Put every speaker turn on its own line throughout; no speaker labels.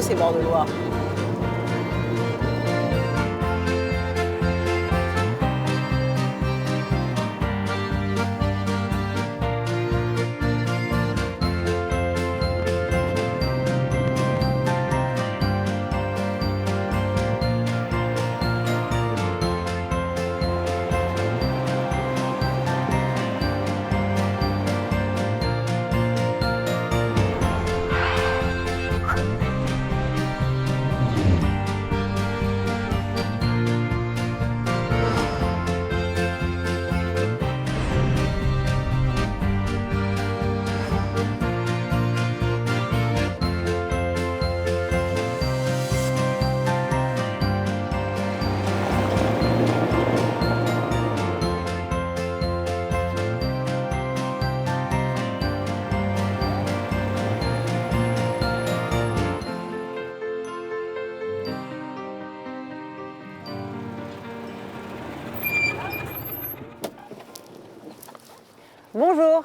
beaux ces bords de Loire. Bonjour,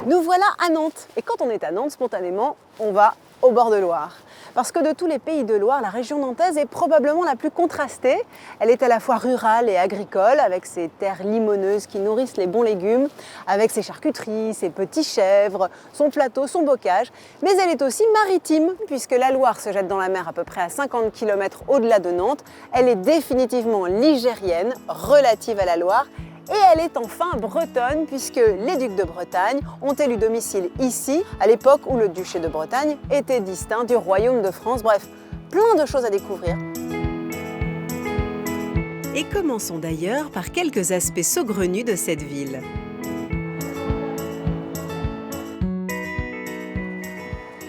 nous voilà à Nantes. Et quand on est à Nantes, spontanément, on va au bord de Loire. Parce que de tous les pays de Loire, la région nantaise est probablement la plus contrastée. Elle est à la fois rurale et agricole, avec ses terres limoneuses qui nourrissent les bons légumes, avec ses charcuteries, ses petits chèvres, son plateau, son bocage. Mais elle est aussi maritime, puisque la Loire se jette dans la mer à peu près à 50 km au-delà de Nantes. Elle est définitivement ligérienne, relative à la Loire. Et elle est enfin bretonne, puisque les ducs de Bretagne ont élu domicile ici, à l'époque où le duché de Bretagne était distinct du royaume de France. Bref, plein de choses à découvrir.
Et commençons d'ailleurs par quelques aspects saugrenus de cette ville.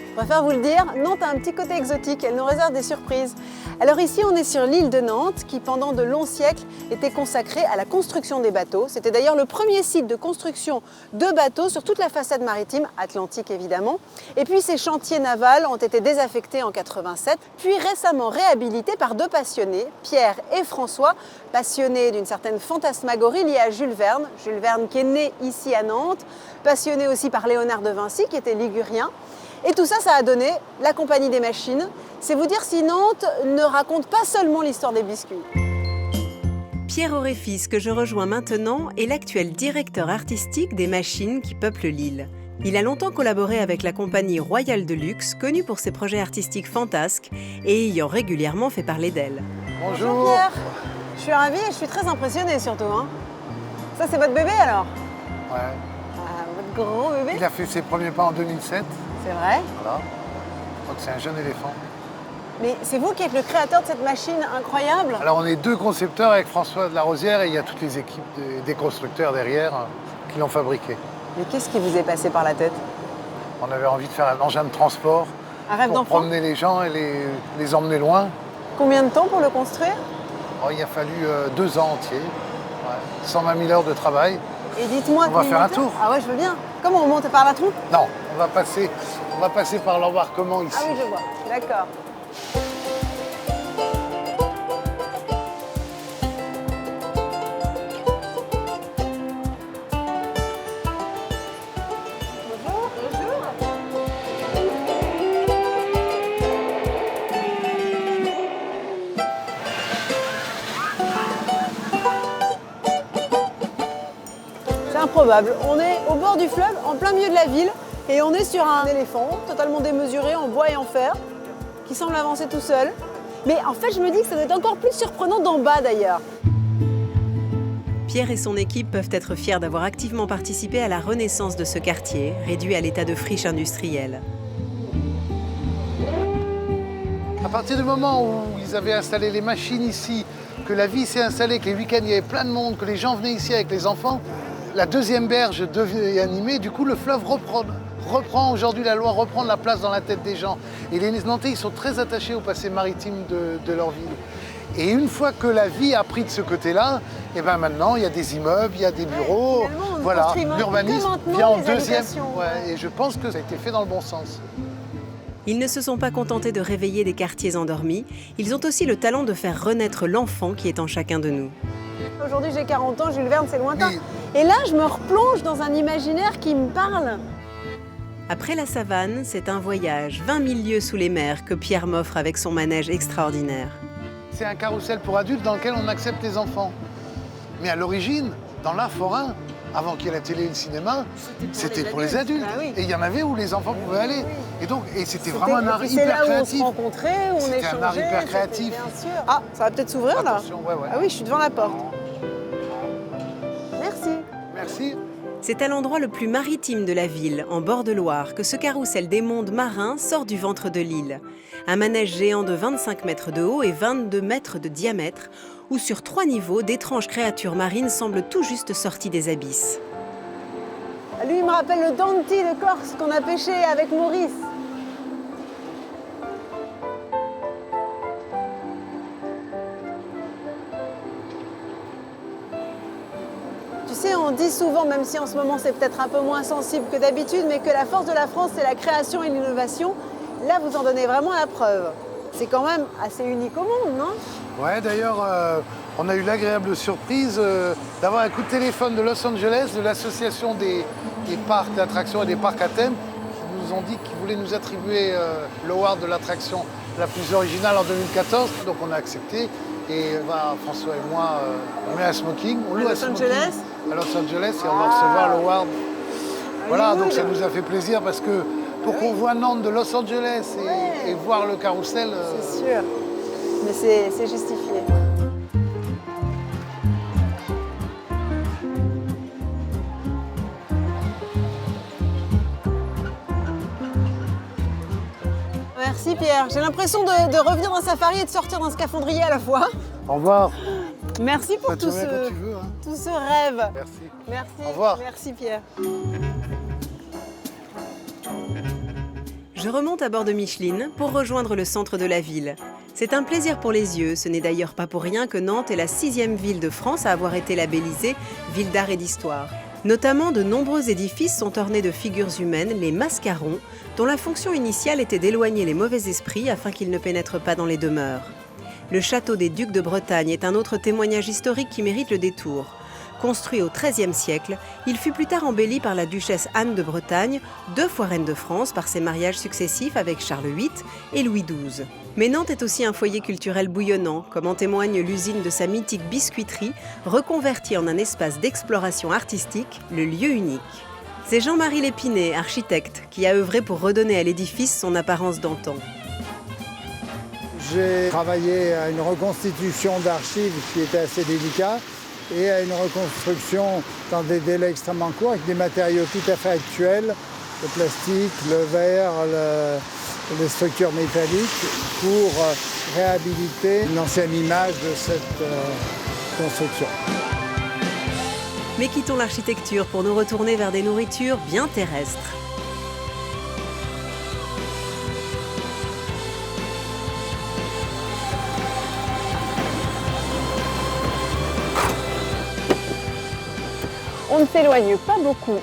Je préfère vous le dire, Nantes a un petit côté exotique, elle nous réserve des surprises. Alors ici, on est sur l'île de Nantes, qui pendant de longs siècles était consacrée à la construction des bateaux. C'était d'ailleurs le premier site de construction de bateaux sur toute la façade maritime, atlantique évidemment. Et puis ces chantiers navals ont été désaffectés en 87, puis récemment réhabilités par deux passionnés, Pierre et François, passionnés d'une certaine fantasmagorie liée à Jules Verne qui est né ici à Nantes, passionné aussi par Léonard de Vinci, qui était ligurien. Et tout ça, ça a donné la Compagnie des Machines. C'est vous dire si Nantes ne raconte pas seulement l'histoire des biscuits.
Pierre Auréfils, que je rejoins maintenant, est l'actuel directeur artistique des Machines qui peuplent l'île. Il a longtemps collaboré avec la compagnie royale de luxe, connue pour ses projets artistiques fantasques et ayant régulièrement fait parler d'elle.
Bonjour Pierre, je suis ravie et je suis très impressionnée surtout. Ça, c'est votre bébé alors?
Ouais.
Votre gros bébé?
Il a fait ses premiers pas en 2007.
C'est vrai?
Voilà. Je crois que c'est un jeune éléphant.
Mais c'est vous qui êtes le créateur de cette machine incroyable?
Alors on est deux concepteurs avec François de la Rosière et il y a toutes les équipes des constructeurs derrière qui l'ont fabriqué.
Mais qu'est-ce qui vous est passé par la tête?
On avait envie de faire un engin de transport
Un rêve
pour
d'enfant?
promener les gens et les emmener loin.
Combien de temps pour le construire?
Oh, il a fallu 2 ans entiers, ouais. 120 000 heures de travail.
Et dites-moi...
On va faire un tour.
Ah ouais, je veux bien. Comment on monte par la trompe?
Non, on va passer par l'embarquement ici.
Ah oui, je vois. D'accord. Improbable. On est au bord du fleuve, en plein milieu de la ville, et on est sur un éléphant totalement démesuré en bois et en fer, qui semble avancer tout seul. Mais en fait, je me dis que ça doit être encore plus surprenant d'en bas d'ailleurs.
Pierre et son équipe peuvent être fiers d'avoir activement participé à la renaissance de ce quartier, réduit à l'état de friche industrielle.
À partir du moment où ils avaient installé les machines ici, que la vie s'est installée, que les week-ends il y avait plein de monde, que les gens venaient ici avec les enfants, la deuxième berge devient animée, du coup le fleuve reprend aujourd'hui, la Loire reprend la place dans la tête des gens. Et les Nantais, ils sont très attachés au passé maritime de leur ville. Et une fois que la vie a pris de ce côté-là, et ben maintenant il y a des immeubles, il y a des bureaux, voilà, l'urbanisme vient en deuxième. Ouais, et je pense que ça a été fait dans le bon sens.
Ils ne se sont pas contentés de réveiller des quartiers endormis, ils ont aussi le talent de faire renaître l'enfant qui est en chacun de nous.
Aujourd'hui j'ai 40 ans, Jules Verne c'est lointain.
Oui.
Et là je me replonge dans un imaginaire qui me parle.
Après la savane, c'est un voyage 20 000 lieues sous les mers que Pierre m'offre avec son manège extraordinaire.
C'est un carrousel pour adultes dans lequel on accepte les enfants. Mais à l'origine, dans l'art forain, avant qu'il y ait la télé et le cinéma, c'était pour les adultes.
Ah oui.
Et il y en avait où les enfants pouvaient aller. Et c'était vraiment un art
C'est
hyper
là où on se
créatif.
rencontrait, où on
C'était
échangeait.
un art hyper
c'était
créatif.
Bien sûr. Ah, ça va peut-être s'ouvrir là.
Attention, ouais.
Ah oui, je suis devant la porte. Merci.
Merci.
C'est à l'endroit le plus maritime de la ville, en bord de Loire, que ce carrousel des mondes marins sort du ventre de l'île. Un manège géant de 25 mètres de haut et 22 mètres de diamètre, où sur 3 niveaux, d'étranges créatures marines semblent tout juste sorties des abysses.
Lui, il me rappelle le Danti de Corse qu'on a pêché avec Maurice. Tu sais, on dit souvent, même si en ce moment c'est peut-être un peu moins sensible que d'habitude, mais que la force de la France, c'est la création et l'innovation. Là, vous en donnez vraiment la preuve. C'est quand même assez unique au monde, non?
Ouais, d'ailleurs, on a eu l'agréable surprise d'avoir un coup de téléphone de Los Angeles, de l'association des parcs d'attractions et des parcs à thème, qui nous ont dit qu'ils voulaient nous attribuer l'award de l'attraction la plus originale en 2014. Donc on a accepté. Et François et moi, on met un smoking, on loue un smoking à Los Angeles et on va recevoir l'award. Voilà, donc ça nous a fait plaisir parce que pour qu'on voit Nantes de Los Angeles et voir le carrousel.
C'est sûr, mais c'est justifié. Merci Pierre, j'ai l'impression de revenir dans Safari et de sortir d'un scaphandrier à la fois.
Au revoir.
Merci pour
Tu reviens quand tu veux, hein.
tout ce rêve.
Merci.
Merci.
Au revoir.
Merci Pierre.
Je remonte à bord de Micheline pour rejoindre le centre de la ville. C'est un plaisir pour les yeux, ce n'est d'ailleurs pas pour rien que Nantes est la 6e ville de France à avoir été labellisée ville d'art et d'histoire. Notamment, de nombreux édifices sont ornés de figures humaines, les mascarons, dont la fonction initiale était d'éloigner les mauvais esprits afin qu'ils ne pénètrent pas dans les demeures. Le château des Ducs de Bretagne est un autre témoignage historique qui mérite le détour. Construit au XIIIe siècle, il fut plus tard embelli par la duchesse Anne de Bretagne, 2 fois reine de France par ses mariages successifs avec Charles VIII et Louis XII. Mais Nantes est aussi un foyer culturel bouillonnant, comme en témoigne l'usine de sa mythique biscuiterie, reconvertie en un espace d'exploration artistique, le lieu unique. C'est Jean-Marie Lépinet, architecte, qui a œuvré pour redonner à l'édifice son apparence d'antan.
J'ai travaillé à une reconstitution d'archives qui était assez délicat et à une reconstruction dans des délais extrêmement courts avec des matériaux tout à fait actuels, le plastique, le verre, les structures métalliques pour réhabiliter une ancienne image de cette construction.
Mais quittons l'architecture pour nous retourner vers des nourritures bien terrestres.
On ne s'éloigne pas beaucoup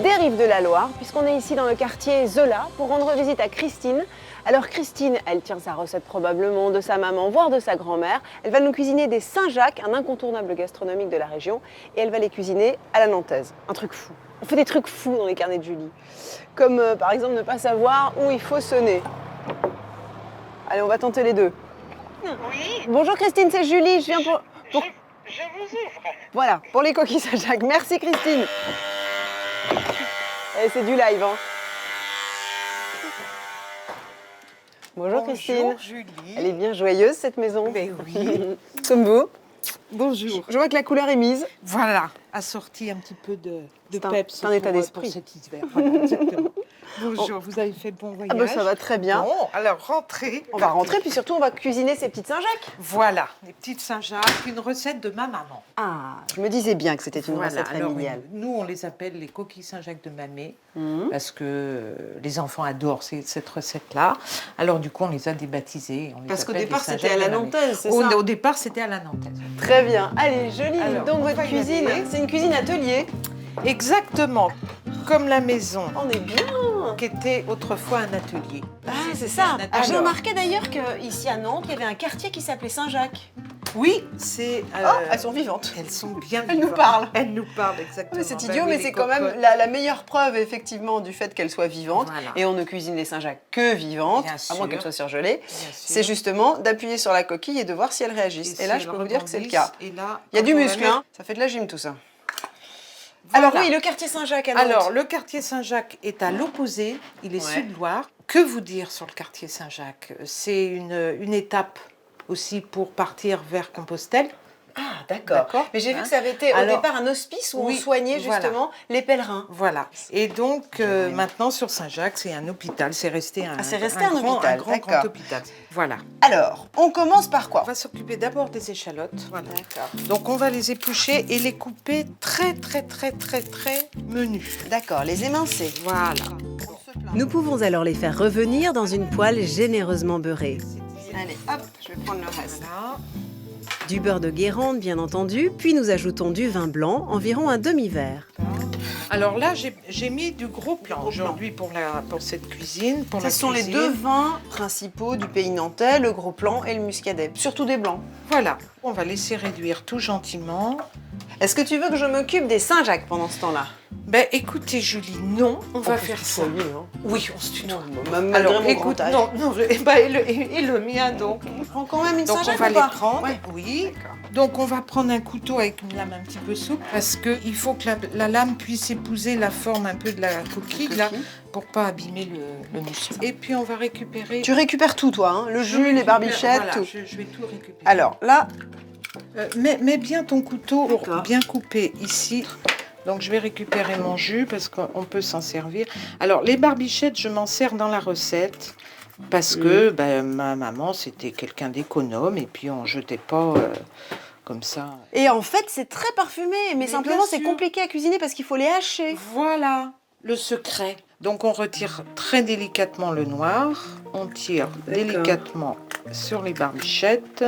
des rives de la Loire, puisqu'on est ici dans le quartier Zola pour rendre visite à Christine. Alors Christine, elle tient sa recette probablement de sa maman, voire de sa grand-mère. Elle va nous cuisiner des Saint-Jacques, un incontournable gastronomique de la région, et elle va les cuisiner à la nantaise. Un truc fou. On fait des trucs fous dans les carnets de Julie. Comme par exemple ne pas savoir où il faut sonner. Allez, on va tenter les deux.
Oui,
Bonjour Christine, c'est Julie, je viens pour...
je vous ouvre.
Voilà, pour les coquilles Saint-Jacques. Merci Christine. Eh, c'est du live, hein. Bonjour Christine.
Julie.
Elle est bien joyeuse cette maison.
Ben oui.
Comme vous.
Bonjour.
Je vois que la couleur est mise.
Voilà, assorti un petit peu de
C'est un-
peps
c'est un état
pour
d'esprit.
cet hiver. Voilà, exactement. Bonjour, vous avez fait bon voyage.
Ah bah ça va très bien.
Bon, alors rentrez.
On va rentrer, puis surtout on va cuisiner ces petites Saint-Jacques.
Voilà, les petites Saint-Jacques, une recette de ma maman.
Ah, je me disais bien que c'était une
Voilà,
recette
alors,
familiale.
nous, on les appelle les coquilles Saint-Jacques de Mamé,
Mhm.
parce que les enfants adorent cette recette-là. Alors du coup, on les a débaptisés. On les
Parce qu'au
appelle
départ,
les
c'était
Saint-Jacques
à la
de Mamé.
nantaise, c'est
Au,
ça
au départ, c'était à la nantaise.
Très bien. Allez, jolie.
Alors,
Donc
on
votre
va y
cuisine,
aller.
c'est une cuisine atelier.
Exactement, comme la maison,
On est bien.
qui était autrefois un atelier.
Ah, c'est ça.
un atelier.
J'ai remarqué d'ailleurs qu'ici à Nantes, il y avait un quartier qui s'appelait Saint-Jacques.
Oui, c'est...
elles sont vivantes.
Elles sont bien
Elles nous
vivantes.
parlent.
Elles nous parlent, exactement.
C'est
Ben
idiot,
oui,
mais
les
c'est quand même
cocottes.
la meilleure preuve, effectivement, du fait qu'elles soient vivantes.
Voilà.
Et on ne cuisine les Saint-Jacques que vivantes,
Bien
à moins
sûr.
qu'elles soient surgelées.
Bien sûr.
C'est justement d'appuyer sur la coquille et de voir si elles réagissent. Et là,
si
je peux
elles
vous dire que c'est le
rebondissent,
cas.
Et là,
Il y a
quand
du
on va
muscle,
mettre-
hein. Ça fait de la gym, tout ça.
Voilà.
Alors oui, le quartier Saint-Jacques,
Alors, le quartier Saint-Jacques est à l'opposé, il est
Ouais.
Sud-Loire. Que vous dire sur le quartier Saint-Jacques? C'est une étape aussi pour partir vers Compostelle.
Ah,
D'accord.
Mais j'ai vu
Hein.
que ça avait été au
Alors,
départ un hospice où
oui,
on soignait
voilà.
justement les pèlerins.
Voilà. Et donc, maintenant, sur Saint-Jacques, c'est un hôpital. C'est resté un,
Ah, c'est resté un
grand,
hôpital,
grand
d'accord.
hôpital. Voilà.
Alors, on commence par
On
quoi?
va s'occuper d'abord des échalotes. Voilà.
D'accord.
Donc, on va les éplucher et les couper très menus.
D'accord, les émincer.
Voilà.
Nous pouvons alors les faire revenir dans une poêle généreusement beurrée.
Allez, hop, je vais prendre le reste.
Voilà.
Du beurre de Guérande, bien entendu, puis nous ajoutons du vin blanc, environ un demi-verre.
Alors là, j'ai mis du gros plan aujourd'hui pour cette cuisine. Pour la
Ce sont les
cuisine.
deux vins principaux du pays nantais, le gros plan et le muscadet. Surtout des blancs.
Voilà. On va laisser réduire tout gentiment.
Est-ce que tu veux que je m'occupe des Saint-Jacques pendant ce temps-là?
Ben écoutez Julie, non, on va faire ça.
hein.
Oui, on se tutoie.
Malgré
Alors
mon
écoute,
grand âge.
non, et le mien donc.
On prend quand même une
Donc on
Saint-Jacques
va
ou
les
pas?
prendre,
Ouais.
oui.
D'accord.
Donc on va prendre un couteau avec une lame un petit peu souple parce qu'il faut que la lame puisse épouser la forme un peu de la coquille, là, pour pas abîmer le muscle. Et puis on va récupérer...
Tu récupères tout, toi, hein? Le
Je
jus, les
récupère-
barbichettes,
voilà,
tout.
je vais tout récupérer.
Alors là,
Mets bien ton couteau pour
D'accord.
bien couper ici. Donc je vais récupérer mon jus parce qu'on peut s'en servir. Alors les barbichettes, je m'en sers dans la recette parce que ma maman c'était quelqu'un d'économe et puis on jetait pas comme ça.
et en fait, c'est très parfumé, mais simplement,
bien
c'est
sûr.
compliqué à cuisiner parce qu'il faut les hacher.
Voilà le secret. Donc on retire très délicatement le noir, on tire délicatement sur les barbichettes.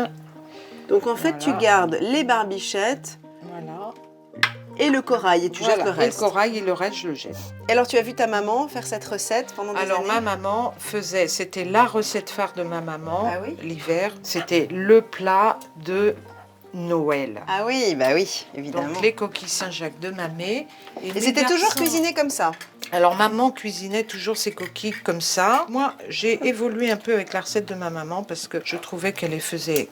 Donc en fait, tu
Voilà.
gardes les barbichettes
Voilà.
et le corail et tu jettes le
Et le
reste.
corail et le reste je le jette.
Et alors, tu as vu ta maman faire cette recette pendant des
Alors
années?
ma maman faisait, c'était la recette phare de ma maman
Ah oui
l'hiver, c'était le plat de Noël.
Ah oui, bah oui, évidemment.
Donc les coquilles Saint-Jacques de mamé.
Et
mes
c'était toujours
garçons-
cuisiné comme ça?
Alors maman cuisinait toujours ses coquilles comme ça. Moi j'ai évolué un peu avec la recette de ma maman parce que je trouvais qu'elle les faisait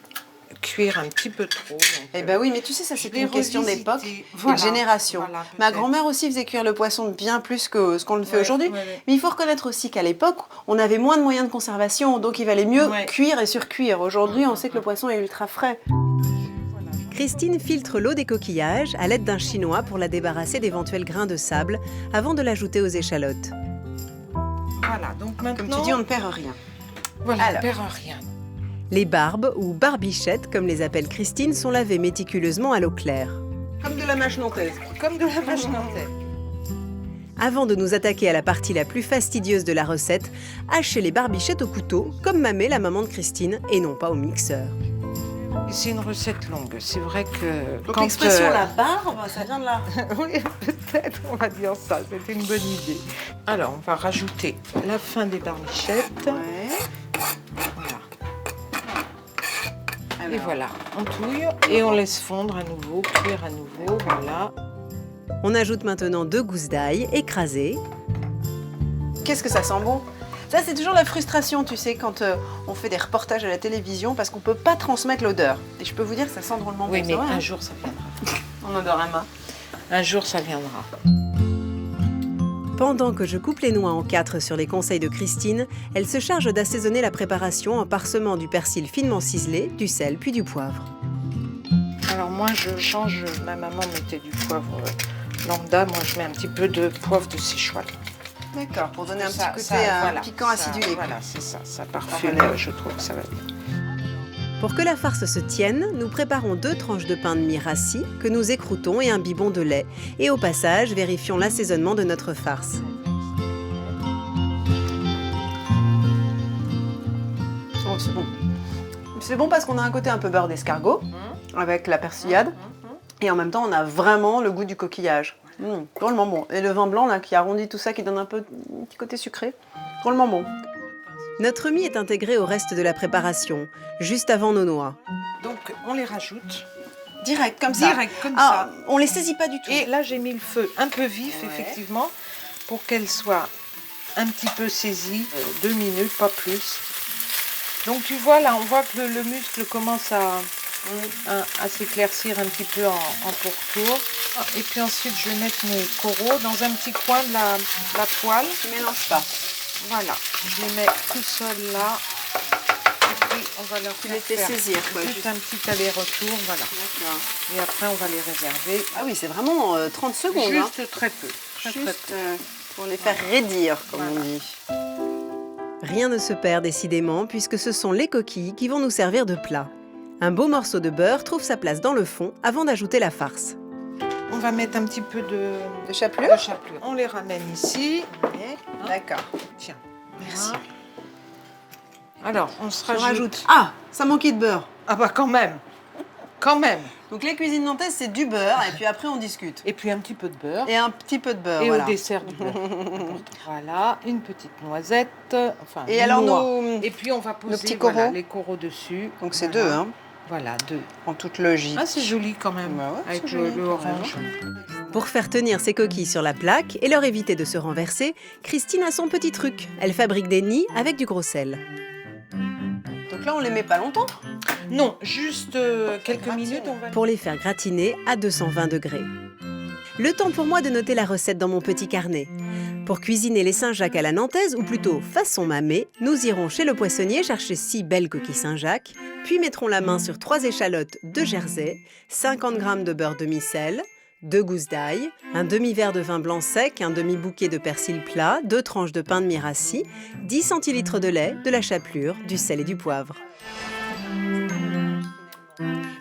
cuire un petit peu trop. Donc,
Eh ben oui, mais tu sais, ça
je
c'est
l'ai
une question
revisité.
d'époque et
Voilà.
de génération.
Voilà,
Ma
peut-être.
grand-mère aussi faisait cuire le poisson bien plus que ce qu'on le fait
Ouais,
aujourd'hui.
ouais.
Mais il faut reconnaître aussi qu'à l'époque, on avait moins de moyens de conservation, donc il valait mieux
Ouais.
cuire et surcuire. Aujourd'hui, on sait que le poisson est ultra frais.
Christine filtre l'eau des coquillages à l'aide d'un chinois pour la débarrasser d'éventuels grains de sable avant de l'ajouter aux échalotes.
Voilà, donc maintenant...
Comme tu dis, on ne perd rien.
Voilà,
Alors.
on perd rien.
Les barbes, ou barbichettes comme les appelle Christine, sont lavées méticuleusement à l'eau claire.
Comme de la mâche nantaise.
Comme de la vache nantaise.
Avant de nous attaquer à la partie la plus fastidieuse de la recette, hachez les barbichettes au couteau, comme Mamé, la maman de Christine, et non pas au mixeur.
Et c'est une recette longue. C'est vrai que
Donc
quand
l'expression la barbe, ça vient de là.
oui, peut-être, on va dire ça. C'était une bonne idée. Alors, on va rajouter la fin des barbichettes.
Ouais.
Voilà.
Alors,
Et voilà, on touille et on laisse fondre à nouveau, cuire à nouveau. Voilà.
On ajoute maintenant 2 gousses d'ail écrasées,
Qu'est-ce que ça sent bon? Ça, c'est toujours la frustration, tu sais, quand on fait des reportages à la télévision parce qu'on peut pas transmettre l'odeur. Et je peux vous dire que ça sent drôlement
Oui,
bon.
mais
c'est vrai,
un
hein.
jour ça viendra.
En odorama.
Un jour ça viendra.
Pendant que je coupe les noix en 4 sur les conseils de Christine, elle se charge d'assaisonner la préparation en parsemant du persil finement ciselé, du sel puis du poivre.
Alors moi je change, ma maman mettait du poivre lambda, moi je mets un petit peu de poivre de Sichuan.
D'accord, pour donner un
Ça-
petit
ça,
côté
voilà,
piquant
ça-
acidulé.
Voilà, c'est ça, ça parfume,
Voilà.
je trouve que ça va bien.
Pour que la farce se tienne, nous préparons 2 tranches de pain de mie rassis que nous écroutons et un bibon de lait. Et au passage, vérifions l'assaisonnement de notre farce.
Oh, c'est bon. C'est bon parce qu'on a un côté un peu beurre d'escargot avec la persillade. Et en même temps, on a vraiment le goût du coquillage. Drôlement bon. Et le vin blanc là, qui arrondit tout ça, qui donne un petit côté sucré. Drôlement bon.
Notre mie est intégrée au reste de la préparation, juste avant nos noix.
Donc Donc on les rajoute.
Direct, comme ça.
Direct, comme ça.
On les saisit pas du tout.
Et là, j'ai mis le feu un peu vif, effectivement, pour qu'elles soient un petit peu saisies. 2 minutes, pas plus. Donc tu vois, là, on voit que le muscle commence à s'éclaircir un petit peu en pourtour. Et puis ensuite, je vais mettre mes coraux dans un petit coin de la poêle.
Tu mélanges pas.
Voilà, je les mets tout seuls là. Et puis, on va leur faire
saisir, quoi,
juste un petit aller-retour, voilà.
D'accord.
Et après, on va les réserver.
Ah oui, c'est vraiment 30 secondes.
Juste très peu. Très peu.
Pour les faire raidir, comme on dit.
Rien ne se perd décidément puisque ce sont les coquilles qui vont nous servir de plat. Un beau morceau de beurre trouve sa place dans le fond avant d'ajouter la farce.
On va mettre un petit peu de
chapelure.
On les ramène ici.
D'accord.
Tiens,
Merci.
Alors, on se
On
rajoute.
rajoute. Ah, ça manquait de beurre.
Ah bah quand même. Quand même.
Donc les cuisines nantaises, c'est du beurre et puis après on discute.
Et puis un petit peu de beurre.
Et un petit peu de beurre,
Et
voilà.
au dessert du beurre. Voilà, une petite noisette. Enfin,
Et
une
alors
noix.
nos...
Et puis on va poser
petits
voilà,
coraux.
les coraux dessus.
Donc c'est
Voilà.
2, hein,
Voilà, 2.
en toute logique.
Ah, c'est joli quand même.
Bah ouais,
avec
c'est
le
joli,
orange.
Pour faire tenir ces coquilles sur la plaque et leur éviter de se renverser, Christine a son petit truc. Elle fabrique des nids avec du gros sel.
Donc là, on les met pas longtemps.
Non, juste quelques minutes. On va...
Pour les faire gratiner à 220 degrés. Le temps pour moi de noter la recette dans mon petit carnet. Pour cuisiner les Saint-Jacques à la nantaise, ou plutôt façon mamée, nous irons chez le poissonnier chercher 6 belles coquilles Saint-Jacques, puis mettrons la main sur 3 échalotes de Jersey, 50 g de beurre demi-sel, 2 gousses d'ail, un demi-verre de vin blanc sec, un demi-bouquet de persil plat, 2 tranches de pain de mie rassis, 10 centilitres de lait, de la chapelure, du sel et du poivre.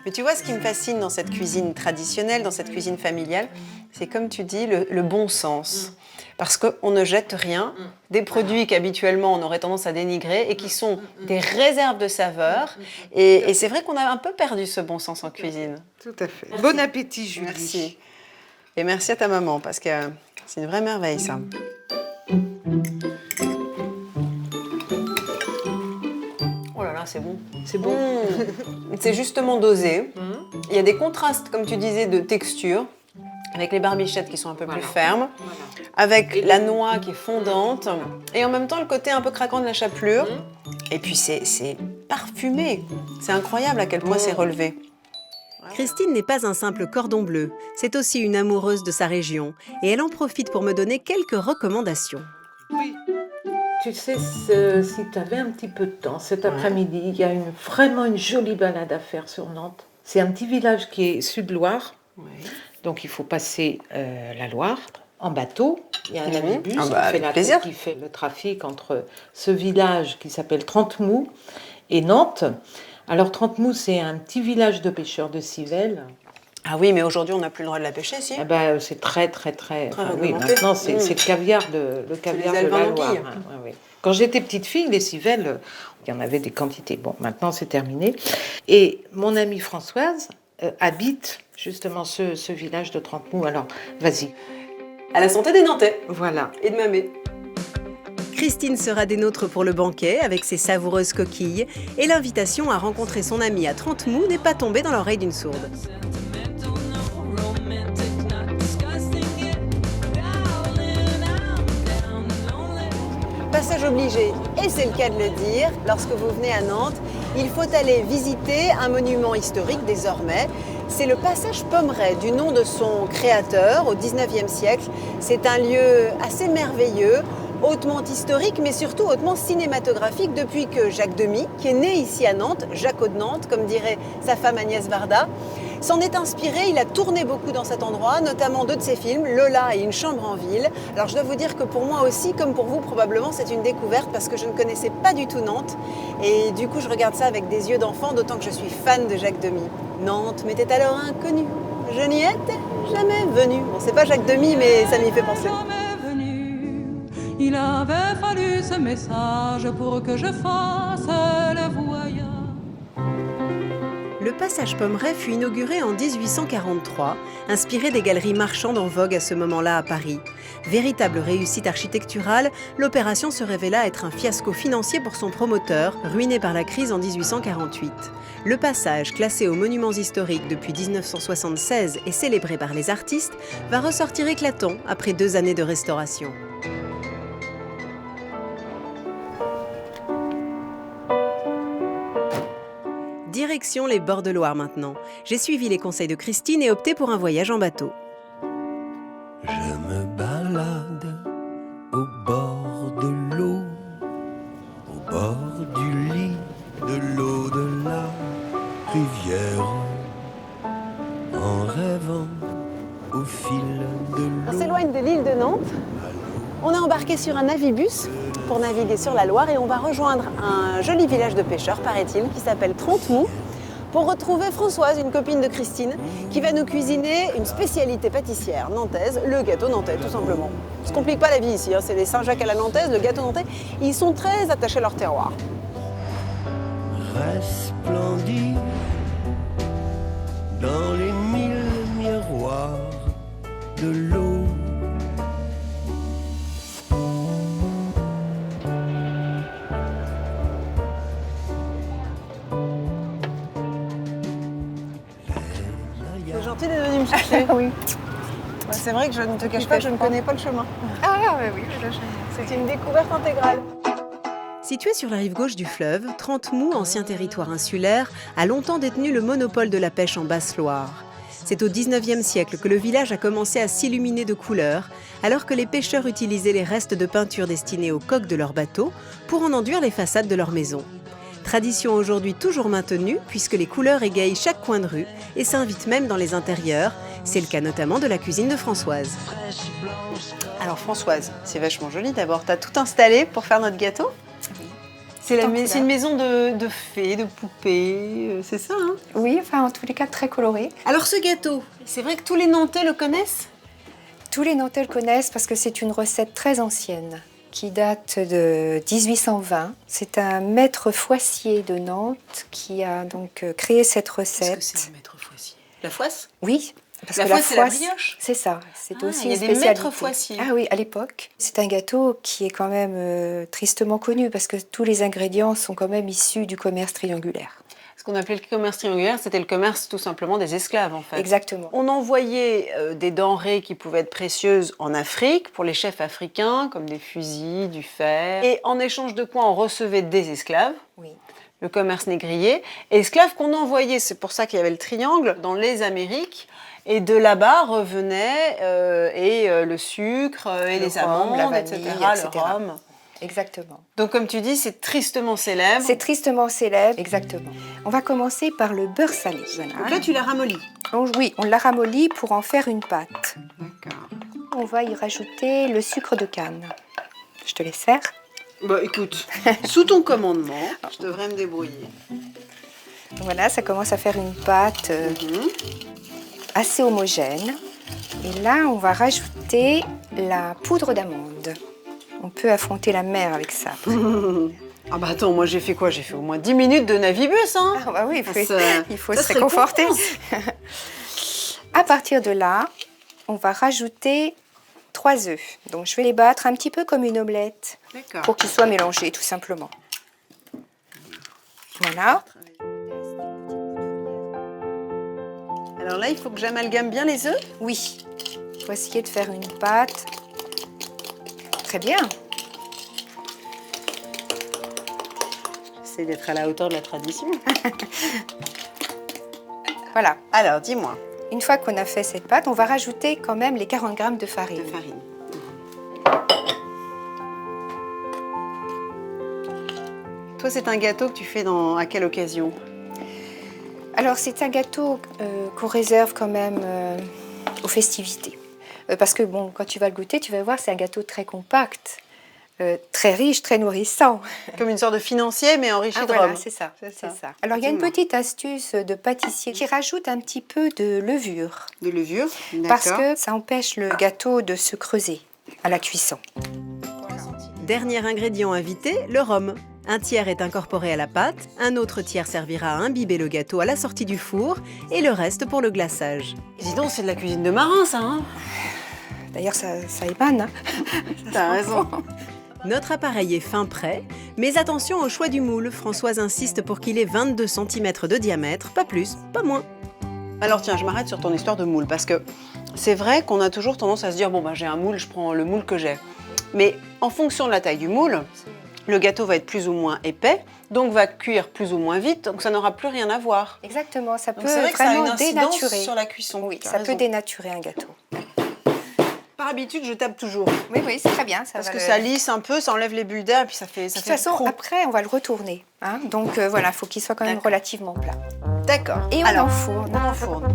Mais tu vois, ce qui me fascine dans cette cuisine traditionnelle, dans cette cuisine familiale, c'est comme tu dis, le bon sens. Parce qu'on ne jette rien, des produits qu'habituellement on aurait tendance à dénigrer et qui sont des réserves de saveurs. Et c'est vrai qu'on a un peu perdu ce bon sens en cuisine.
Tout à fait. Bon appétit, Julie.
Merci. Et merci à ta maman, parce que c'est une vraie merveille, ça. Oh là là, c'est bon.
C'est bon.
C'est justement dosé. Il y a des contrastes, comme tu disais, de texture, avec les barbichettes qui sont un peu plus fermes, avec la noix qui est fondante, et en même temps le côté un peu craquant de la chapelure. Et puis c'est parfumé. C'est incroyable à quel point c'est relevé.
Christine n'est pas un simple cordon bleu, c'est aussi une amoureuse de sa région, et elle en profite pour me donner quelques recommandations.
Oui. Tu sais, si tu avais un petit peu de temps, cet après-midi, il y a vraiment une jolie balade à faire sur Nantes. C'est un petit village qui est Sud-Loire, donc il faut passer la Loire en bateau. Il y a un amibus qui fait le trafic entre ce village qui s'appelle Trentemous et Nantes. Alors Trentemous, c'est un petit village de pêcheurs de civelle.
Ah oui, mais aujourd'hui, on n'a plus le droit de la pêcher, si.
Eh ben, c'est très. Oui, maintenant, c'est le caviar de la Loire. Oui. Quand j'étais petite fille, les civelles, il y en avait des quantités. Bon, maintenant, c'est terminé. Et mon amie Françoise habite justement ce village de Trentemous. Alors, vas-y.
À la santé des Nantais.
Voilà.
Et de Mamé.
Christine sera des nôtres pour le banquet avec ses savoureuses coquilles, et l'invitation à rencontrer son amie à Trentemous n'est pas tombée dans l'oreille d'une sourde.
Passage obligé, et c'est le cas de le dire, lorsque vous venez à Nantes, il faut aller visiter un monument historique désormais. C'est le passage Pommerais, du nom de son créateur au XIXe siècle. C'est un lieu assez merveilleux, hautement historique, mais surtout hautement cinématographique depuis que Jacques Demy, qui est né ici à Nantes, Jacques de Nantes, comme dirait sa femme Agnès Varda, s'en est inspiré. Il a tourné beaucoup dans cet endroit, notamment 2 de ses films, Lola et Une chambre en ville. Alors je dois vous dire que pour moi aussi, comme pour vous probablement, c'est une découverte parce que je ne connaissais pas du tout Nantes. Et du coup, je regarde ça avec des yeux d'enfant, d'autant que je suis fan de Jacques Demy. Nantes m'était alors inconnue. Je n'y étais jamais venue. Bon, c'est pas Jacques Demy, mais ça m'y fait penser.
Il avait fallu ce message pour que je fasse le voyage.
Le passage Pommerais fut inauguré en 1843, inspiré des galeries marchandes en vogue à ce moment-là à Paris. Véritable réussite architecturale, l'opération se révéla être un fiasco financier pour son promoteur, ruiné par la crise en 1848. Le passage, classé aux monuments historiques depuis 1976 et célébré par les artistes, va ressortir éclatant après 2 années de restauration. Direction les bords de Loire maintenant. J'ai suivi les conseils de Christine et opté pour un voyage en bateau.
Je me balade au bord de l'eau, au bord du lit de l'eau de la rivière, en rêvant au fil de
On
l'eau.
s'éloigne de l'île de Nantes. On est embarqué sur un navibus pour naviguer sur la Loire et on va rejoindre un joli village de pêcheurs, paraît-il, qui s'appelle Trente-Mous, pour retrouver Françoise, une copine de Christine, qui va nous cuisiner une spécialité pâtissière nantaise, le gâteau nantais, tout simplement. On ne se complique pas la vie ici, hein. C'est les Saint-Jacques à la nantaise, le gâteau nantais. Ils sont très attachés à leur terroir.
Resplendit dans les 1000 miroirs de l'eau.
C'est gentil d'être venu me chercher.
Oui.
C'est vrai que je ne te cache pas que je ne connais pas le chemin.
Ah oui, là,
C'est une découverte intégrale.
Situé sur la rive gauche du fleuve, Trente-Mous, ancien territoire insulaire, a longtemps détenu le monopole de la pêche en Basse-Loire. C'est au XIXe siècle que le village a commencé à s'illuminer de couleurs, alors que les pêcheurs utilisaient les restes de peinture destinés aux coques de leurs bateaux pour en enduire les façades de leurs maisons. Tradition aujourd'hui toujours maintenue, puisque les couleurs égayent chaque coin de rue et s'invitent même dans les intérieurs. C'est le cas notamment de la cuisine de Françoise.
Alors Françoise, c'est vachement joli d'abord. T'as tout installé pour faire notre gâteau? C'est une maison de fées, de poupées, c'est ça, hein?
Oui, enfin en tous les cas très coloré.
Alors ce gâteau, c'est vrai que tous les Nantais le connaissent?
Tous les Nantais le connaissent parce que c'est une recette très ancienne qui date de 1820. C'est un maître Foissier de Nantes qui a donc créé cette recette.
Qu'est-ce que c'est le maître Foissier? La Foisse?
Oui. Parce
La
que
Foisse, c'est la brioche?
C'est ça, c'est aussi
il y a
une
des
spécialité.
maîtres Foissiers.
Ah oui, à l'époque. C'est un gâteau qui est quand même tristement connu parce que tous les ingrédients sont quand même issus du commerce triangulaire.
Ce qu'on appelait le commerce triangulaire, c'était le commerce tout simplement des esclaves en fait.
Exactement.
On envoyait des denrées qui pouvaient être précieuses en Afrique pour les chefs africains, comme des fusils, du fer. Et en échange de quoi on recevait des esclaves.
Oui.
Le commerce négrier. Esclaves qu'on envoyait, c'est pour ça qu'il y avait le triangle, dans les Amériques. Et de là-bas revenait le sucre, et les amandes,
la vanille,
etc.,
etc.
le rhum.
Exactement.
Donc comme tu dis, c'est tristement célèbre.
C'est tristement célèbre, exactement. On va commencer par le beurre salé.
Donc là, tu l'as ramolli.
Oui, on l'a ramolli pour en faire une pâte.
D'accord.
On va y rajouter le sucre de canne. Je te laisse faire.
Bah écoute, sous ton commandement, je devrais me débrouiller.
Voilà, ça commence à faire une pâte assez homogène. Et là, on va rajouter la poudre d'amande. On peut affronter la mer avec ça.
Ah bah attends, moi j'ai fait quoi? J'ai fait au moins 10 minutes de navibus, hein.
Ah bah oui, il faut
ça
se
se
réconforter.
réconforte.
À partir de là, on va rajouter 3 œufs. Donc je vais les battre un petit peu comme une omelette
D'accord.
pour qu'ils soient mélangés tout simplement. Voilà.
Alors là, il faut que j'amalgame bien les œufs.
Oui, il faut essayer de faire une pâte. Très bien.
J'essaie d'être à la hauteur de la tradition.
Voilà.
Alors, dis-moi.
Une fois qu'on a fait cette pâte, on va rajouter quand même les 40 grammes de farine.
De farine. Toi, c'est un gâteau que tu fais à quelle occasion?
Alors, c'est un gâteau qu'on réserve quand même aux festivités. Parce que, bon, quand tu vas le goûter, tu vas voir, c'est un gâteau très compact, très riche, très nourrissant.
Comme une sorte de financier, mais enrichi de
Voilà,
rhum.
c'est ça,
C'est
c'est
ça.
ça. Alors, il y a une
Dis-moi.
petite astuce de pâtissier qui rajoute un petit peu de levure.
De levure,
Parce
d'accord.
que ça empêche le gâteau de se creuser à la cuisson.
Dernier ingrédient invité, le rhum. Un tiers est incorporé à la pâte, un autre tiers servira à imbiber le gâteau à la sortie du four et le reste pour le glaçage.
Dis donc, c'est de la cuisine de marin, ça, hein?
D'ailleurs, ça émane. Hein.
T'as raison.
Notre appareil est fin prêt, mais attention au choix du moule. Françoise insiste pour qu'il ait 22 cm de diamètre, pas plus, pas moins.
Alors tiens, je m'arrête sur ton histoire de moule, parce que c'est vrai qu'on a toujours tendance à se dire, bon ben j'ai un moule, je prends le moule que j'ai. Mais en fonction de la taille du moule, le gâteau va être plus ou moins épais, donc va cuire plus ou moins vite, donc ça n'aura plus rien à voir.
Exactement, ça
Donc
peut
c'est vrai que ça a une
vraiment
incidence
dénaturer.
sur la cuisson.
Oui,
Tu as
ça
raison.
peut dénaturer un gâteau.
Par habitude, je tape toujours,
Oui, c'est très bien. Ça
parce
va
que
le-
ça lisse un peu, ça enlève les bulles d'air, et puis ça fait
De toute façon,
trop.
après, on va le retourner. Hein. Donc voilà, il faut qu'il soit quand même
D'accord.
relativement plat.
D'accord.
Et on
Alors,
enfourne.
on enfourne.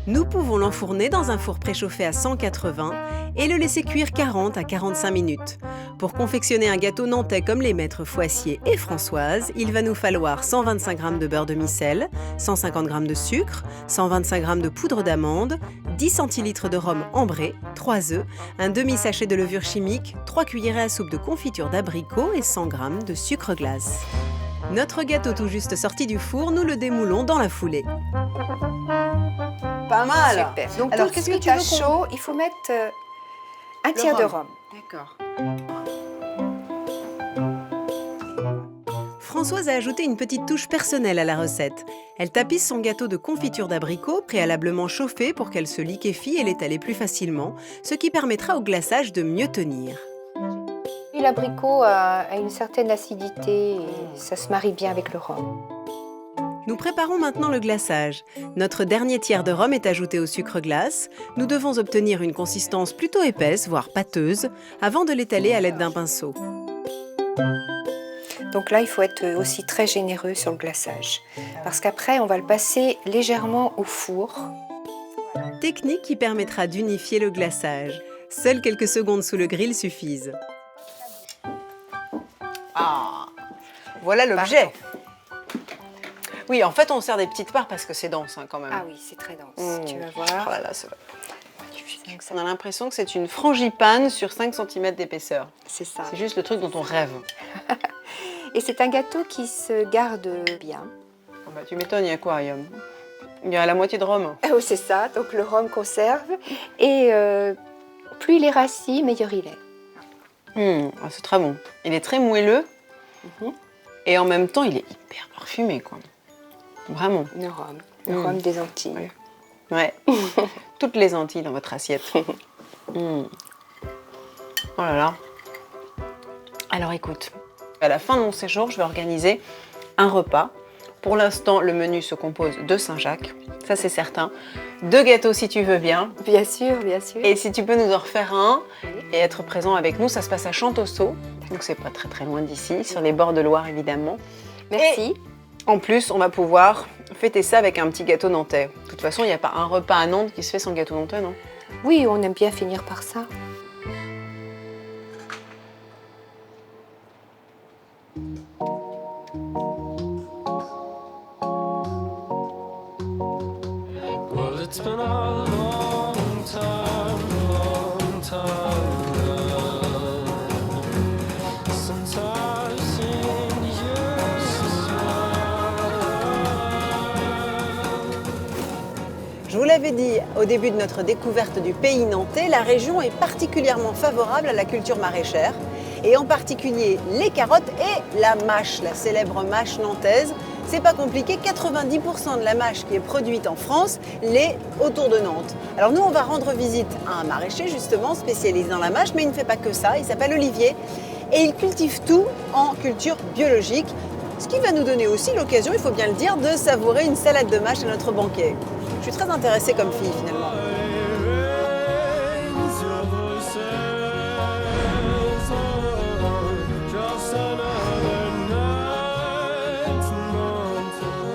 Nous pouvons l'enfourner dans un four préchauffé à 180 et le laisser cuire 40 à 45 minutes. Pour confectionner un gâteau nantais comme les maîtres Foissier et Françoise, il va nous falloir 125 g de beurre de micelle, 150 g de sucre, 125 g de poudre d'amande, 10 centilitres de rhum ambré, 3 œufs, un demi-sachet de levure chimique, 3 cuillerées à soupe de confiture d'abricot et 100 g de sucre glace. Notre gâteau tout juste sorti du four, nous le démoulons dans la foulée.
Pas mal.
Super. Donc
Alors,
tout de
qu'est-ce que
suite
tu
à
veux qu'on-
chaud, il faut mettre un
Le
tiers de
rhum.
rhum.
D'accord.
Françoise a ajouté une petite touche personnelle à la recette. Elle tapisse son gâteau de confiture d'abricot préalablement chauffé pour qu'elle se liquéfie et l'étaler plus facilement, ce qui permettra au glaçage de mieux tenir.
Et l'abricot a une certaine acidité et ça se marie bien avec le rhum.
Nous préparons maintenant le glaçage. Notre dernier tiers de rhum est ajouté au sucre glace. Nous devons obtenir une consistance plutôt épaisse, voire pâteuse, avant de l'étaler à l'aide d'un pinceau.
Donc là, il faut être aussi très généreux sur le glaçage. Parce qu'après, on va le passer légèrement au four.
Technique qui permettra d'unifier le glaçage. Seules quelques secondes sous le grill suffisent.
Ah, voilà l'objet. Oui, en fait, on sert des petites parts parce que c'est dense, hein, quand même.
Ah oui, c'est très dense.
Mmh.
Tu vas
Oh
voir.
là là, c'est magnifique. On a l'impression que c'est une frangipane sur 5 cm d'épaisseur.
C'est ça.
C'est juste le truc dont on rêve.
Et c'est un gâteau qui se garde bien.
Oh bah, tu m'étonnes, il y a quoi? Il y a la moitié de rhum.
Oh, c'est ça. Donc le rhum conserve. Et plus il est rassis, meilleur il est.
Ah, c'est très bon. Il est très moelleux.
Mhm.
Et en même temps, il est hyper parfumé, quoi. Vraiment.
Le rhum. Le rhum des Antilles.
Oui. Ouais. Toutes les Antilles dans votre assiette. Oh là là. Alors écoute, à la fin de mon séjour, je vais organiser un repas. Pour l'instant, le menu se compose de Saint-Jacques, ça c'est certain. 2 gâteaux si tu veux bien.
Bien sûr, bien sûr.
Et si tu peux nous en refaire un et être présent avec nous, ça se passe à Chantosso. Donc c'est pas très très loin d'ici, sur les bords de Loire évidemment.
Merci.
En plus, on va pouvoir fêter ça avec un petit gâteau nantais. De toute façon, il n'y a pas un repas à Nantes qui se fait sans gâteau nantais, non?
Oui, on aime bien finir par ça.
Well, it's been a long time since I've seen you smile.
Je vous l'avais dit au début de notre découverte du pays nantais, la région est particulièrement favorable à la culture maraîchère, et en particulier les carottes et la mâche, la célèbre mâche nantaise. C'est pas compliqué, 90% de la mâche qui est produite en France l'est autour de Nantes. Alors nous, on va rendre visite à un maraîcher justement spécialisé dans la mâche, mais il ne fait pas que ça, il s'appelle Olivier et il cultive tout en culture biologique, ce qui va nous donner aussi l'occasion, il faut bien le dire, de savourer une salade de mâche à notre banquet. Je suis très intéressée comme fille finalement.
Raise your voices, oh, just another night in Montana.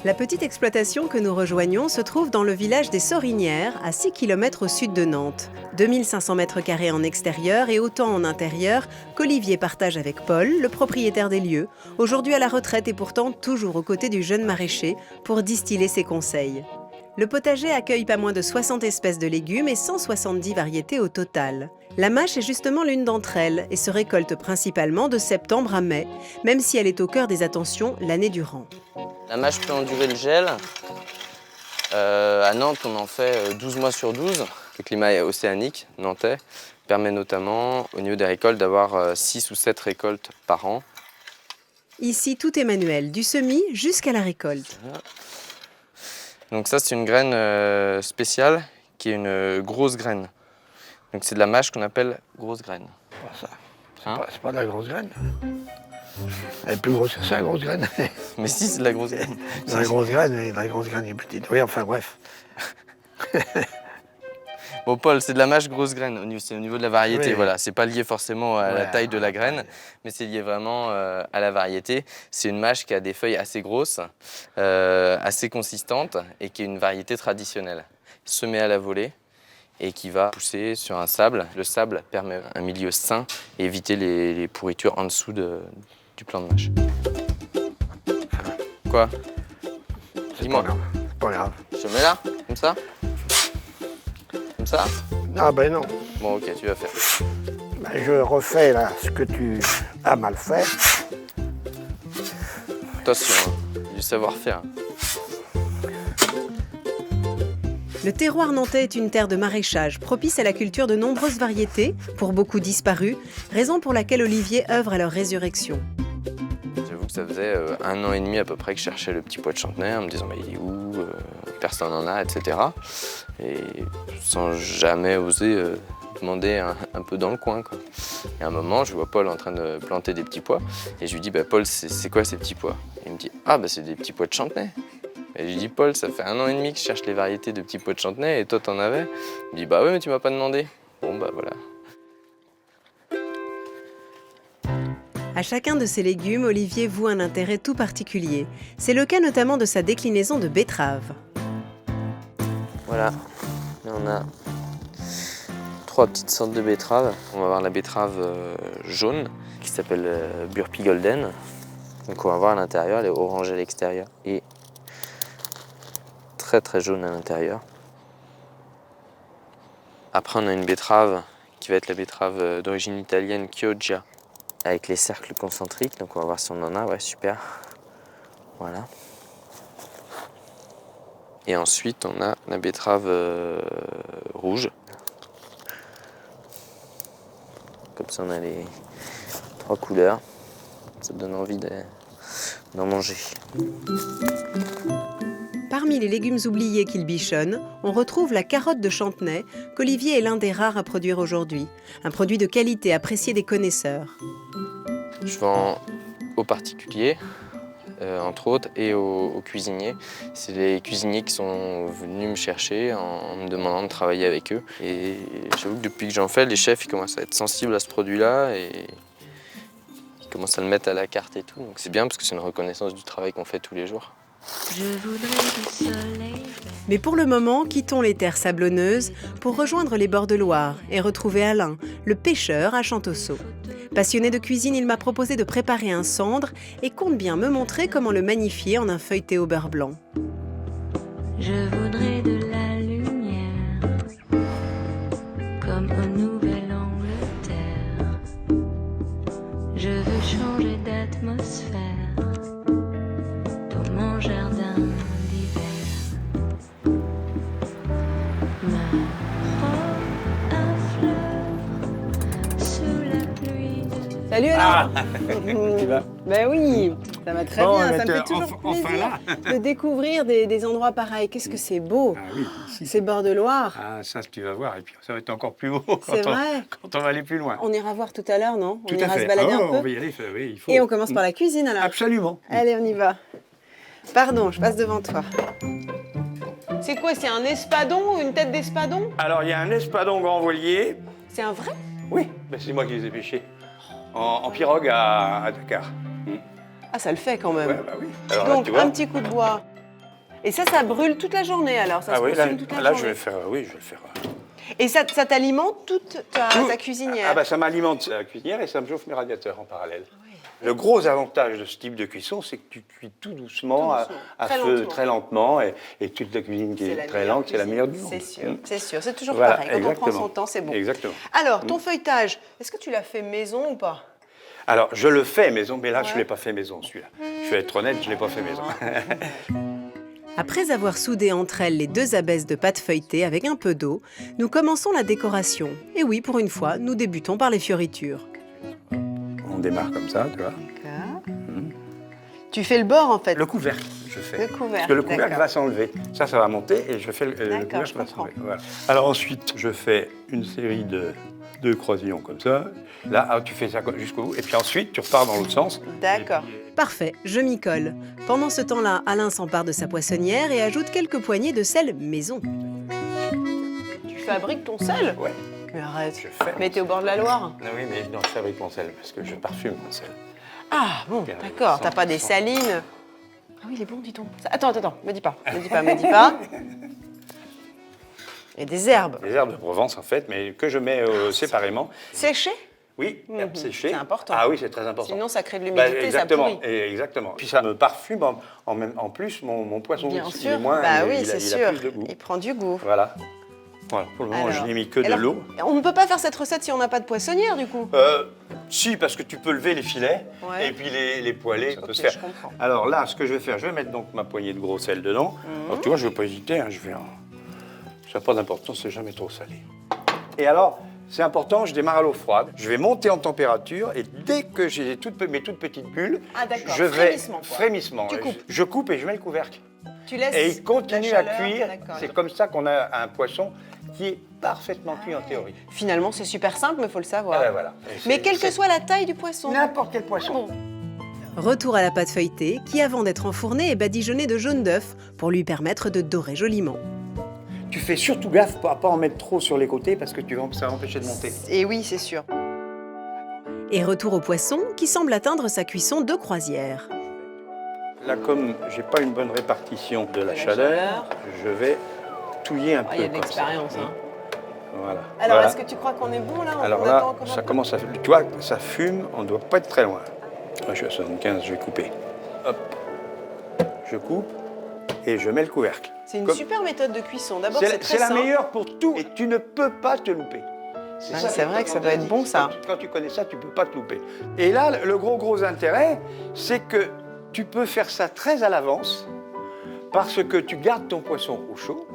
La petite exploitation que nous rejoignons se trouve dans le village des Sorinières, à 6 km au sud de Nantes. 2500 m² en extérieur et autant en intérieur qu'Olivier partage avec Paul, le propriétaire des lieux, aujourd'hui à la retraite et pourtant toujours aux côtés du jeune maraîcher pour distiller ses conseils. Le potager accueille pas moins de 60 espèces de légumes et 170 variétés au total. La mâche est justement l'une d'entre elles et se récolte principalement de septembre à mai, même si elle est au cœur des attentions l'année durant.
La mâche peut endurer le gel. À Nantes, on en fait 12 mois sur 12. Le climat océanique nantais permet notamment, au niveau des récoltes, d'avoir 6 ou 7 récoltes par an.
Ici, tout est manuel, du semis jusqu'à la récolte.
Donc ça, c'est une graine spéciale qui est une grosse graine. Donc c'est de la mâche qu'on appelle grosse graine.
C'est pas de la grosse graine. Elle est plus grosse que ça, la grosse graine.
Mais si, c'est de la grosse graine.
La grosse graine est petite. Oui, enfin bref.
Bon, Paul, c'est de la mâche grosse graine, c'est au niveau de la variété,
Oui.
voilà. C'est pas lié forcément à la taille de la graine, mais c'est lié vraiment à la variété. C'est une mâche qui a des feuilles assez grosses, assez consistantes, et qui est une variété traditionnelle, semée à la volée, et qui va pousser sur un sable. Le sable permet un milieu sain et éviter les pourritures en dessous du plant de mâche. Quoi? Dis-moi.
C'est pas grave.
Je mets là, comme ça? Comme ça?
Ah ben non.
Bon, ok, tu vas faire.
Ben, je refais là ce que tu as mal fait.
Attention, hein, du savoir-faire.
Le terroir nantais est une terre de maraîchage, propice à la culture de nombreuses variétés, pour beaucoup disparues, raison pour laquelle Olivier œuvre à leur résurrection.
J'avoue que ça faisait 1 an et demi à peu près que je cherchais le petit pois de Chantenay en me disant mais il est où, personne n'en a, etc. Et sans jamais oser demander un peu dans le coin, quoi. Et à un moment, je vois Paul en train de planter des petits pois et je lui dis bah, Paul, c'est quoi ces petits pois? Et il me dit ah bah c'est des petits pois de Chantenay. Et je lui dis Paul, ça fait 1 an et demi que je cherche les variétés de petits pois de Chantenay et toi t'en avais? Il me dit bah ouais mais tu m'as pas demandé. Bon bah voilà.
À chacun de ces légumes, Olivier voue un intérêt tout particulier. C'est le cas notamment de sa déclinaison de betterave.
Voilà, là on a 3 petites sortes de betteraves. On va avoir la betterave jaune qui s'appelle Burpee Golden. Donc on va voir à l'intérieur, elle est orange à l'extérieur et très très jaune à l'intérieur. Après on a une betterave qui va être la betterave d'origine italienne Chioggia avec les cercles concentriques. Donc on va voir si on en a, ouais super. Voilà. Et ensuite, on a la betterave rouge. Comme ça, on a les 3 couleurs. Ça donne envie d'en manger.
Parmi les légumes oubliés qu'il bichonne, on retrouve la carotte de Chantenay, qu'Olivier est l'un des rares à produire aujourd'hui. Un produit de qualité apprécié des connaisseurs.
Je vends aux particuliers, entre autres, et aux cuisiniers. C'est les cuisiniers qui sont venus me chercher en me demandant de travailler avec eux. Et j'avoue que depuis que j'en fais, les chefs ils commencent à être sensibles à ce produit-là et ils commencent à le mettre à la carte et tout. Donc c'est bien parce que c'est une reconnaissance du travail qu'on fait tous les jours.
Mais pour le moment, quittons les terres sablonneuses pour rejoindre les bords de Loire et retrouver Alain, le pêcheur à Chantosso. Passionné de cuisine, il m'a proposé de préparer un cendre et compte bien me montrer comment le magnifier en un feuilleté au beurre blanc.
Je voudrais de la lumière, comme en Nouvelle-Angleterre. Je veux changer d'atmosphère dans mon jardin d'hiver. Ma robe à fleurs sous la pluie de...
Salut Alain.
Tu vas?
Ben oui, ça va très
Bon,
bien,
mais
ça me
t'es
fait toujours
enfin
plaisir
là.
de découvrir des endroits pareils. Qu'est-ce que c'est beau,
Ah oui, ici.
ces bords de Loire.
Ah, ça, tu vas voir. Et puis, ça va être encore plus beau
C'est vrai.
quand on va aller plus loin.
On ira voir tout à l'heure, non?
Tout
On
à
ira
fait.
se balader
Oh,
un peu.
on va y aller, oui, il faut.
Et on commence par la cuisine alors.
Absolument.
Allez, on y va. Pardon, je passe devant toi. C'est quoi? C'est un espadon ou une tête d'espadon?
Alors, il y a un espadon grand voilier.
C'est un vrai?
Oui, ben, c'est moi qui les ai pêchés. En pirogue à Dakar.
Ah, ça le fait quand même.
Ouais, bah oui. Alors, là,
Donc,
tu vois.
un petit coup de bois. Et ça brûle toute la journée alors? Ça se
oui, là,
consume toute la
là
journée.
je vais faire. Oui, je vais le faire.
Et ça t'alimente toute ta cuisinière?
Ah bah ça m'alimente la cuisinière et ça me chauffe mes radiateurs en parallèle. Le gros avantage de ce type de cuisson, c'est que tu cuis tout doucement, à
Très
feu
lentement.
très lentement, et toute la cuisine qui est très lente, c'est la meilleure du monde.
C'est sûr, c'est sûr. C'est toujours
Voilà,
pareil. Quand on prend
exactement.
son temps, c'est bon.
Exactement.
Alors, ton feuilletage, est-ce que tu l'as fait maison ou pas?
Alors, je le fais maison, mais là, je ne l'ai pas fait maison, celui-là. Je vais être honnête, je ne l'ai pas fait maison.
Après avoir soudé entre elles les 2 abaisses de pâte feuilletée avec un peu d'eau, nous commençons la décoration. Et oui, pour une fois, nous débutons par les fioritures.
On démarre comme ça, tu vois.
Tu fais le bord, en fait.
Le couvercle, je fais.
Le couvercle,
Parce que le couvercle
d'accord.
va s'enlever. Ça va monter et je fais le couvercle
je
va
comprends.
s'enlever. Voilà. Alors ensuite, je fais une série de croisillons comme ça. Là, tu fais ça jusqu'au bout. Et puis ensuite, tu repars dans l'autre sens.
D'accord.
Parfait, je m'y colle. Pendant ce temps-là, Alain s'empare de sa poissonnière et ajoute quelques poignées de sel maison.
Tu fabriques ton sel?
Ouais.
Mais arrête.
Je fais.
Mais t'es au bord de la Loire?
Ah oui, mais non, je fabrique mon sel parce que je parfume mon sel.
Ah bon, d'accord. T'as pas des salines? Ah oui, il est bon, dis donc. Attends, me dis pas. Me dis pas. Et des herbes.
Des herbes de Provence, en fait, mais que je mets séparément.
Séchées?
Oui, herbes séchées.
C'est important.
Ah oui, c'est très important.
Sinon, ça crée de
Bah,
l'humidité, ça
exactement,
pourrit.
exactement. Puis ça me parfume en plus mon poisson.
Bien
il
sûr.
est moins,
Bah
il-
oui,
il a-
c'est
il a
sûr.
plus de goût.
Il prend du goût.
Voilà. Voilà. Pour le moment, je n'ai mis que de
alors,
l'eau.
On ne peut pas faire cette recette si on n'a pas de poissonnière, du coup.
Si, parce que tu peux lever les filets
Ouais.
et puis les poêler, ça peut se
Ok,
faire.
je comprends.
Alors là, ce que je vais faire, je vais mettre donc ma poignée de gros sel dedans. Alors, tu vois, je ne vais pas hésiter, hein, ça n'a pas d'importance, c'est jamais trop salé. Et alors, c'est important, je démarre à l'eau froide. Je vais monter en température et dès que j'ai mes toutes petites bulles,
Ah, d'accord.
je vais
Frémissement, quoi.
frémissement.
Tu coupes.
Je coupe et je mets le couvercle.
Tu laisses
Et il continue
la
à
chaleur,
cuire.
d'accord.
C'est comme ça qu'on a un poisson qui est parfaitement cuit en théorie.
Finalement, c'est super simple, mais il faut le savoir.
Ah ben voilà. Et
Mais
c'est-
quelle que
c'est
soit la taille du poisson.
n'importe quel poisson.
Retour à la pâte feuilletée, qui avant d'être enfournée est badigeonnée de jaune d'œuf pour lui permettre de dorer joliment.
Tu fais surtout gaffe à pas en mettre trop sur les côtés parce que ça va empêcher de monter.
Et oui, c'est sûr.
Et retour au poisson, qui semble atteindre sa cuisson de croisière.
Là, comme j'ai pas une bonne répartition de la chaleur, je vais touiller un peu.
Il y a de
comme ça.
l'expérience. Hein.
Voilà.
Alors,
Voilà.
est-ce que tu crois qu'on est bon là?
Alors
On
là,
attend encore un
ça
peu
commence à... Tu vois, ça fume, on ne doit pas être très loin. Moi, je suis à 75, je vais couper. Hop. Je coupe et je mets le couvercle.
C'est une
Comme-
super méthode de cuisson. D'abord, c'est très
C'est la
simple.
meilleure pour tout et tu ne peux pas te louper.
Ouais,
ça
c'est
qui est
vrai que ça doit être bon, ça.
Quand tu connais ça, tu ne peux pas te louper. Et là, le gros intérêt, c'est que tu peux faire ça très à l'avance parce que tu gardes ton poisson au chaud,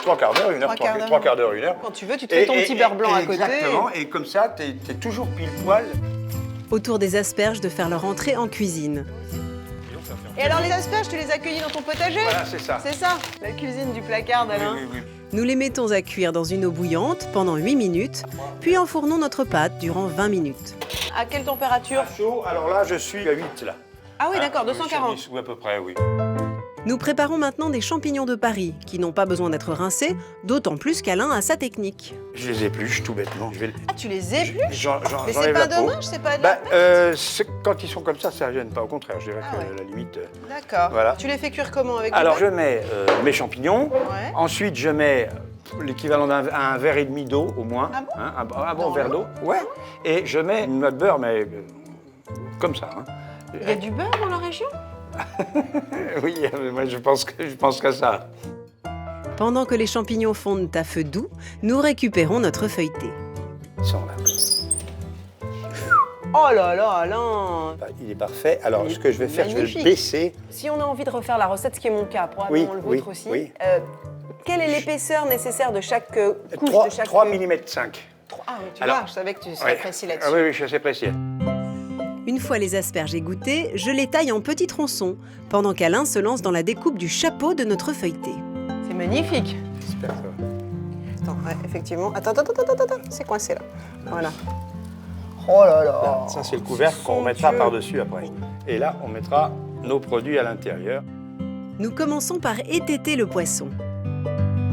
3 quarts d'heure, 1 heure, 3 quarts d'heure, 1 heure.
Quand tu veux, tu te fais ton petit beurre blanc à côté.
Exactement, et comme ça, tu es toujours pile poil.
Autour des asperges de faire leur entrée en cuisine.
Et alors, les asperges, tu les as cueillies dans ton potager?
Voilà, c'est ça.
C'est ça, la cuisine du placard d'Alain.
Oui.
Nous les mettons à cuire dans une eau bouillante pendant 8 minutes, puis enfournons notre pâte durant 20 minutes.
À quelle température?
Chaud, alors là, je suis à 8 là.
Ah oui, d'accord,
Oui,
240.
sur 10, ou à peu près, oui.
Nous préparons maintenant des champignons de Paris, qui n'ont pas besoin d'être rincés, d'autant plus qu'Alain a sa technique.
Je les épluche tout bêtement.
Ah, tu les épluches? Mais c'est
j'enlève
pas
la peau.
dommage, c'est pas de la
Quand ils sont comme ça ne gêne pas. Au contraire, je dirais
Ah
que
ouais.
la limite.
D'accord.
Voilà.
Tu les fais cuire comment avec du
Alors, je
beurre?
mets mes champignons.
Ouais.
Ensuite, je mets l'équivalent d'un verre et demi d'eau au moins.
Ah bon?
Hein, un bon
Dans
verre d'eau. Ouais. Et je mets une noix de beurre, mais comme ça. Hein.
Il y a du beurre dans la région?
Oui, mais moi je pense qu'à ça.
Pendant que les champignons fondent à feu doux, nous récupérons notre feuilleté.
Ils sont là.
Oh là là, Alain!
Il est parfait. Alors, ce que je vais faire, je vais
Magnifique.
le baisser.
Si on a envie de refaire la recette, ce qui est mon cas, probablement
Oui,
le
oui,
vôtre aussi,
oui.
quelle est l'épaisseur nécessaire de chaque couche
3,
de chaque
3 mm 5.
Ah oui, tu
Alors,
vois, je savais que tu serais
Ouais.
précis là-dessus.
Ah oui, je suis assez précis.
Une fois les asperges égouttées, je les taille en petits tronçons, pendant qu'Alain se lance dans la découpe du chapeau de notre feuilleté.
C'est magnifique.
J'espère que ça va.
Attends, ouais, effectivement. Attends, c'est coincé là. Voilà. Oh là là.
Là, ça, c'est le couvercle qu'on mettra par-dessus après. Et là, on mettra nos produits à l'intérieur.
Nous commençons par étêter le poisson.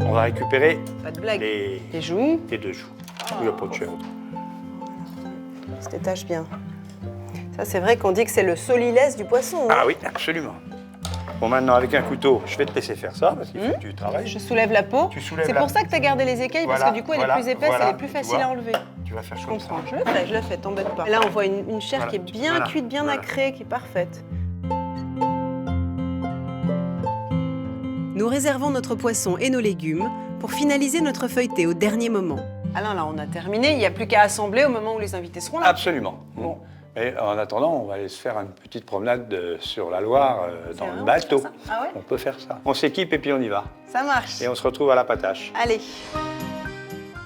On va récupérer
Pas de blague.
les
joues.
Les 2 joues. Il n'y a pas de chair.
Ça se détache bien. Ça, c'est vrai qu'on dit que c'est le solilès du poisson. Hein.
Ah oui, absolument. Bon, maintenant, avec un couteau, je vais te laisser faire ça, parce qu'il faut que tu travailles.
Je soulève la peau. C'est pour ça que tu as gardé les écailles, parce que du coup, elle est plus épaisse, elle est plus facile à enlever.
Tu vas faire
Je
comme ça.
comprends. Je le fais, t'embête pas. Là, on voit une chair qui est bien cuite, bien nacrée, qui est parfaite.
Nous réservons notre poisson et nos légumes pour finaliser notre feuilleté au dernier moment.
Alain, là, on a terminé. Il n'y a plus qu'à assembler au moment où les invités seront là.
Absolument. Bon. Et en attendant, on va aller se faire une petite promenade sur la Loire dans le bateau.
Ah ouais?
On peut faire ça. On s'équipe et puis on y va.
Ça marche.
Et on se retrouve à la patache.
Allez.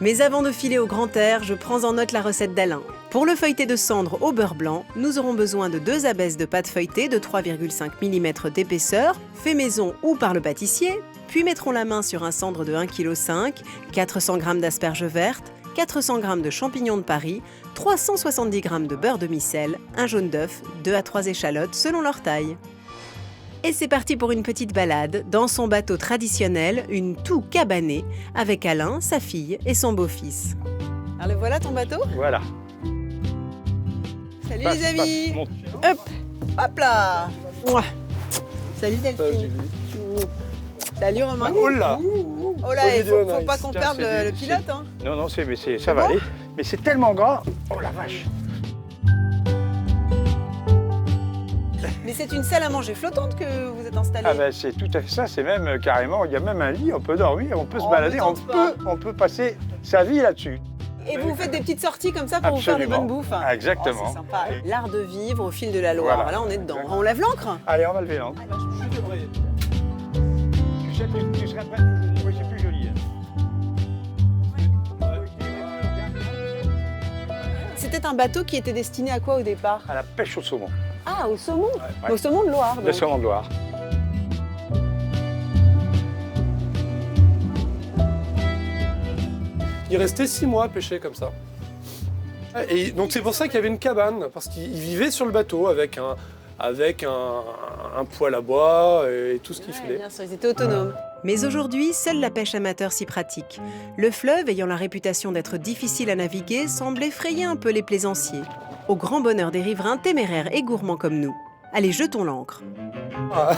Mais avant de filer au grand air, je prends en note la recette d'Alain. Pour le feuilleté de cendre au beurre blanc, nous aurons besoin de 2 abesses de pâte feuilletée de 3,5 mm d'épaisseur, fait maison ou par le pâtissier, puis mettrons la main sur un cendre de 1,5 kg, 400 g d'asperges vertes, 400 g de champignons de Paris, 370 g de beurre de micelle, un jaune d'œuf, 2 à 3 échalotes selon leur taille. Et c'est parti pour une petite balade dans son bateau traditionnel, une toux cabanée, avec Alain, sa fille et son beau-fils.
Alors le voilà ton bateau?
Voilà.
Salut
Passe,
les amis.
passe, monte.
Hop là. Mouah. Salut Delphine. Salut Romain.
Oh là.
Oh là, il faut pas qu'on perde le pilote. Hein.
Non, non, ça va aller. Mais c'est tellement grand. Oh la vache.
Mais c'est une salle à manger flottante que vous êtes installée.
Ah ben c'est tout à fait ça, c'est même carrément, il y a même un lit, on peut dormir, on peut se balader, on peut passer sa vie là-dessus.
Et vous faites des petites sorties comme ça pour vous faire des bonnes bouffes.
Exactement.
Oh, c'est sympa. L'art de vivre au fil de la Loire.
Voilà.
Là, on est dedans. On lève l'ancre?
Allez, on va lever l'ancre. Tu sais, tu serais prête? Oui, c'est plus joli.
C'était un bateau qui était destiné à quoi au départ?
À la pêche au saumon.
Ah, au saumon?
Ouais.
Au saumon de Loire.
Le saumon de Loire.
Il restait 6 mois à pêcher comme ça. Et donc c'est pour ça qu'il y avait une cabane, parce qu'il vivait sur le bateau avec un poêle à bois et tout ce qu'il fallait.
Bien sûr, ils étaient autonomes.
Mais aujourd'hui, seule la pêche amateur s'y pratique. Le fleuve, ayant la réputation d'être difficile à naviguer, semble effrayer un peu les plaisanciers. Au grand bonheur des riverains téméraires et gourmands comme nous. Allez, jetons l'ancre.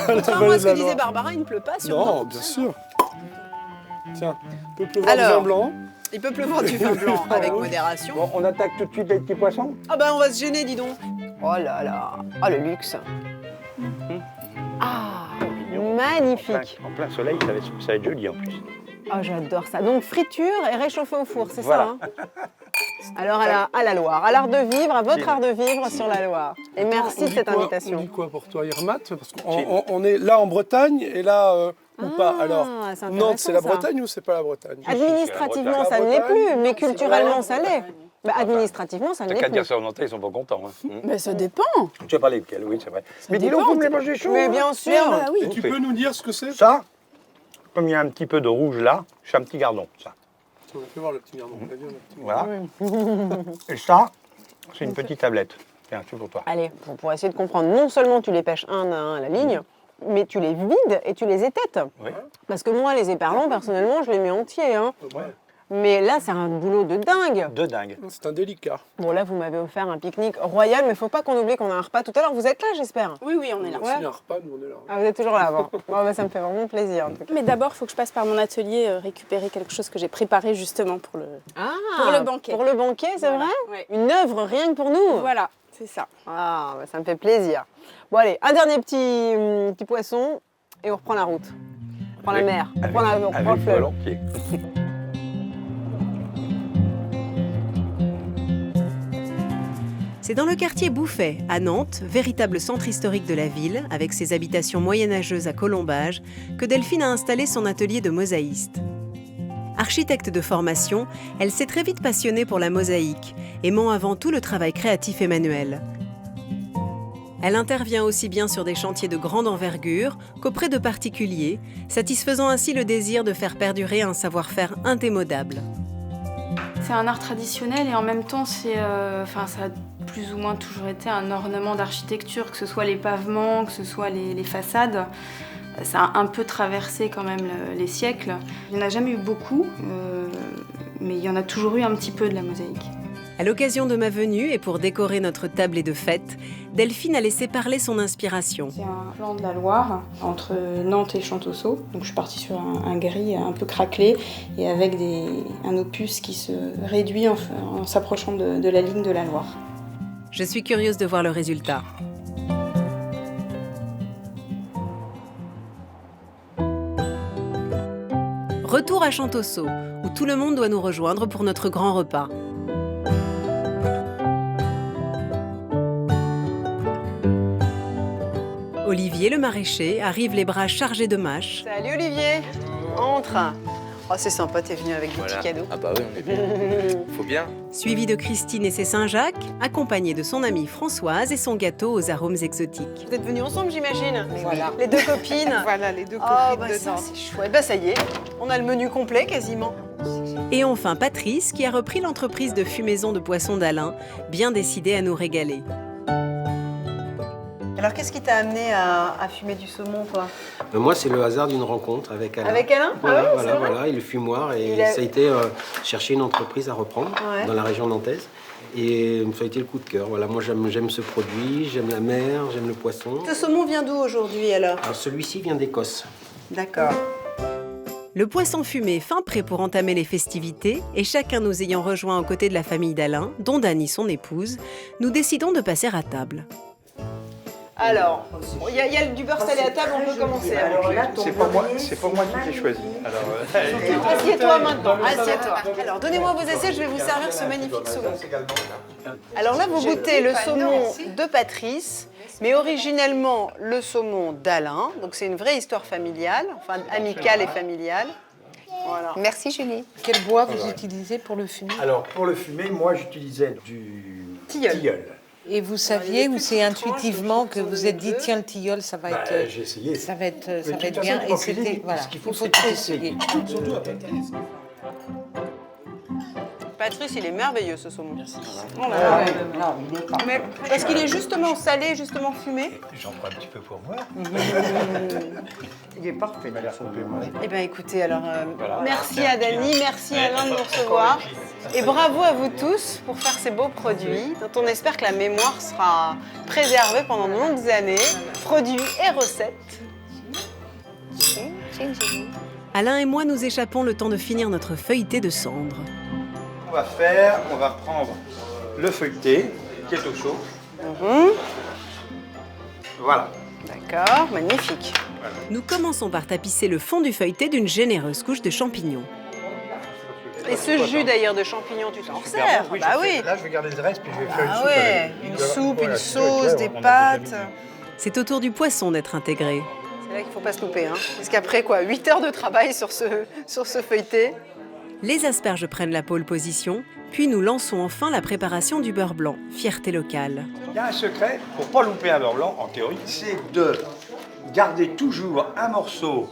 Contrairement à ce que disait Barbara, il ne pleut pas sur
Non,
Nantes.
bien sûr. Tiens, il peut pleuvoir du vin blanc.
Il peut pleuvoir du vin blanc avec modération.
Bon, on attaque tout de suite les petits poissons?
Ah bah on va se gêner, dis donc. Oh là là, oh le luxe. Ah, magnifique.
En plein soleil, ça va être joli en plus.
Oh, j'adore ça. Donc friture et réchauffé au four, c'est
Voilà.
ça hein? Alors à la Loire, à l'art de vivre, à votre art de vivre sur la Loire. Et merci de cette invitation.
On dit quoi pour toi, Irmat? Parce qu'on est là en Bretagne et là ou pas. Alors,
c'est
Nantes, c'est la
ça.
Bretagne ou c'est pas la Bretagne?
Administrativement,
C'est
ça
la
ne l'est
Bretagne.
plus, mais culturellement, ça l'est. Bah, administrativement, ça ne
T'as
l'est
qu'à
plus.
dire ça aux Nantais, ils sont pas contents. Hein.
Mais ça dépend.
Tu as parlé lequel? Oui, c'est vrai. Mais dis
dépend.
donc, vous me les mangez chaud.
Mais bien sûr.
Et tu peux nous dire ce que c'est?
Ça, comme il y a un petit peu de rouge là, c'est un petit gardon, ça.
On va faire voir le petit gardon.
Voilà. Et ça, c'est une petite tablette. Tiens, c'est pour toi.
Allez, pour essayer de comprendre, non seulement tu les pêches un à un à la ligne, mais tu les vides et tu les étêtes.
Oui.
Parce que moi, les éperlons, personnellement, je les mets entiers. Hein.
Ouais.
Mais là, c'est un boulot de dingue.
De dingue.
C'est un délicat.
Bon, là, vous m'avez offert un pique-nique royal, mais faut pas qu'on oublie qu'on a un repas tout à l'heure. Vous êtes là, j'espère?
Oui, on est là.
S'il y a un repas, nous on est là.
Ah, vous êtes toujours là, bon. Bon, bah, ça me fait vraiment plaisir, en tout cas.
Mais d'abord, il faut que je passe par mon atelier récupérer quelque chose que j'ai préparé justement pour le banquet.
Pour le banquet, c'est
Voilà,
vrai?
ouais.
Une œuvre rien que pour nous.
Voilà, c'est ça.
Ah, bah, ça me fait plaisir. Bon, allez, un dernier petit poisson et on reprend la route. On reprend la mer. On reprend le fleuve.
volontiers.
C'est dans le quartier Bouffay, à Nantes, véritable centre historique de la ville, avec ses habitations moyenâgeuses à colombage, que Delphine a installé son atelier de mosaïste. Architecte de formation, elle s'est très vite passionnée pour la mosaïque, aimant avant tout le travail créatif et manuel. Elle intervient aussi bien sur des chantiers de grande envergure qu'auprès de particuliers, satisfaisant ainsi le désir de faire perdurer un savoir-faire indémodable.
C'est un art traditionnel et en même temps, ça a plus ou moins toujours été un ornement d'architecture, que ce soit les pavements, que ce soit les façades. Ça a un peu traversé quand même les siècles. Il n'y en a jamais eu beaucoup, mais il y en a toujours eu un petit peu de la mosaïque.
À l'occasion de ma venue et pour décorer notre tablée de fête, Delphine a laissé parler son inspiration.
C'est un plan de la Loire entre Nantes et Champtoceau. Donc je suis partie sur un gris un peu craquelé et avec un opus qui se réduit en s'approchant de la ligne de la Loire.
Je suis curieuse de voir le résultat. Retour à Champtoceau, où tout le monde doit nous rejoindre pour notre grand repas. Olivier, le maraîcher, arrive les bras chargés de mâches.
Salut Olivier, entre. Oh, c'est sympa, t'es venu avec des petits cadeaux.
Ah bah oui, on est bien. Faut bien.
Suivi de Christine et ses Saint-Jacques, accompagné de son amie Françoise et son gâteau aux arômes exotiques.
Vous êtes venus ensemble, j'imagine?
Voilà.
Les deux copines.
Voilà, les deux
Oh,
copines
bah
de
ça,
Nantes.
c'est chouette. Bah ça y est, on a le menu complet quasiment.
Et enfin Patrice, qui a repris l'entreprise de fumaison de poissons d'Alain, bien décidé à nous régaler.
Alors, qu'est-ce qui t'a amené à fumer du saumon, toi?
Moi, c'est le hasard d'une rencontre avec Alain.
Avec Alain?
Voilà,
Ah oui,
voilà,
c'est vrai.
voilà, il est fumoir et ça a été chercher une entreprise à reprendre dans la région nantaise. Et ça a été le coup de cœur. Voilà, moi, j'aime ce produit, j'aime la mer, j'aime le poisson.
Ce saumon vient d'où aujourd'hui, alors?
Alors, celui-ci vient d'Écosse.
D'accord.
Le poisson fumé fin prêt pour entamer les festivités, et chacun nous ayant rejoint aux côtés de la famille d'Alain, dont Dany, son épouse, nous décidons de passer à table.
Alors, il y a du beurre salé à table, on peut commencer.
Alors là, c'est pas moi qui l'ai choisi. Alors,
assieds-toi maintenant, assieds-toi. Alors, donnez-moi vos assiettes, je vais vous servir ce magnifique saumon. Alors là, vous goûtez le saumon de Patrice, mais originellement le saumon d'Alain. Donc c'est une vraie histoire familiale, enfin amicale et familiale. Voilà.
Merci Julie.
Quel bois vous utilisez pour le fumer?
Alors, pour le fumer, moi, j'utilisais du tilleul.
Et vous saviez ou c'est intuitivement que vous êtes dit tiens le tilleul ça va être
j'ai essayé.
ça va être
Mais
bien et c'était
cuisiner,
voilà
ce qu'il faut,
il faut
c'est
tout
essayer.
essayer.
Surtout à Patrice.
Patrice, il est merveilleux ce saumon.
Merci.
Oh là là. Mais parce qu'il est justement salé, justement fumé.
J'en prends un petit peu pour moi.
Il est parfait.
Il m'a l'air complètement.
Eh bien écoutez, alors
Voilà.
merci à Dany, merci à Alain de nous recevoir. Et bravo à vous tous pour faire ces beaux produits dont on espère que la mémoire sera préservée pendant de longues années. Produits et recettes.
Alain et moi nous échappons le temps de finir notre feuilleté de cendres.
On va prendre le feuilleté qui est au chaud. Voilà.
D'accord, magnifique.
Nous commençons par tapisser le fond du feuilleté d'une généreuse couche de champignons.
Et ce jus d'ailleurs de champignons, tu t'en
Super
sers?
bon. Oui,
Bah
je
oui.
fais- Là, je vais garder le reste puis je vais faire
Ah
une soupe.
ouais,
avec.
une soupe,
Voilà,
une
tu
sauce,
vois,
des
on a
pâtes.
déjà mis.
C'est au tour du poisson d'être intégré.
C'est là qu'il ne faut pas se louper. Hein. Parce qu'après quoi, 8 heures de travail sur ce feuilleté.
Les asperges prennent la pole position, puis nous lançons enfin la préparation du beurre blanc, fierté locale.
Il y a un secret pour ne pas louper un beurre blanc, en théorie, c'est de garder toujours un morceau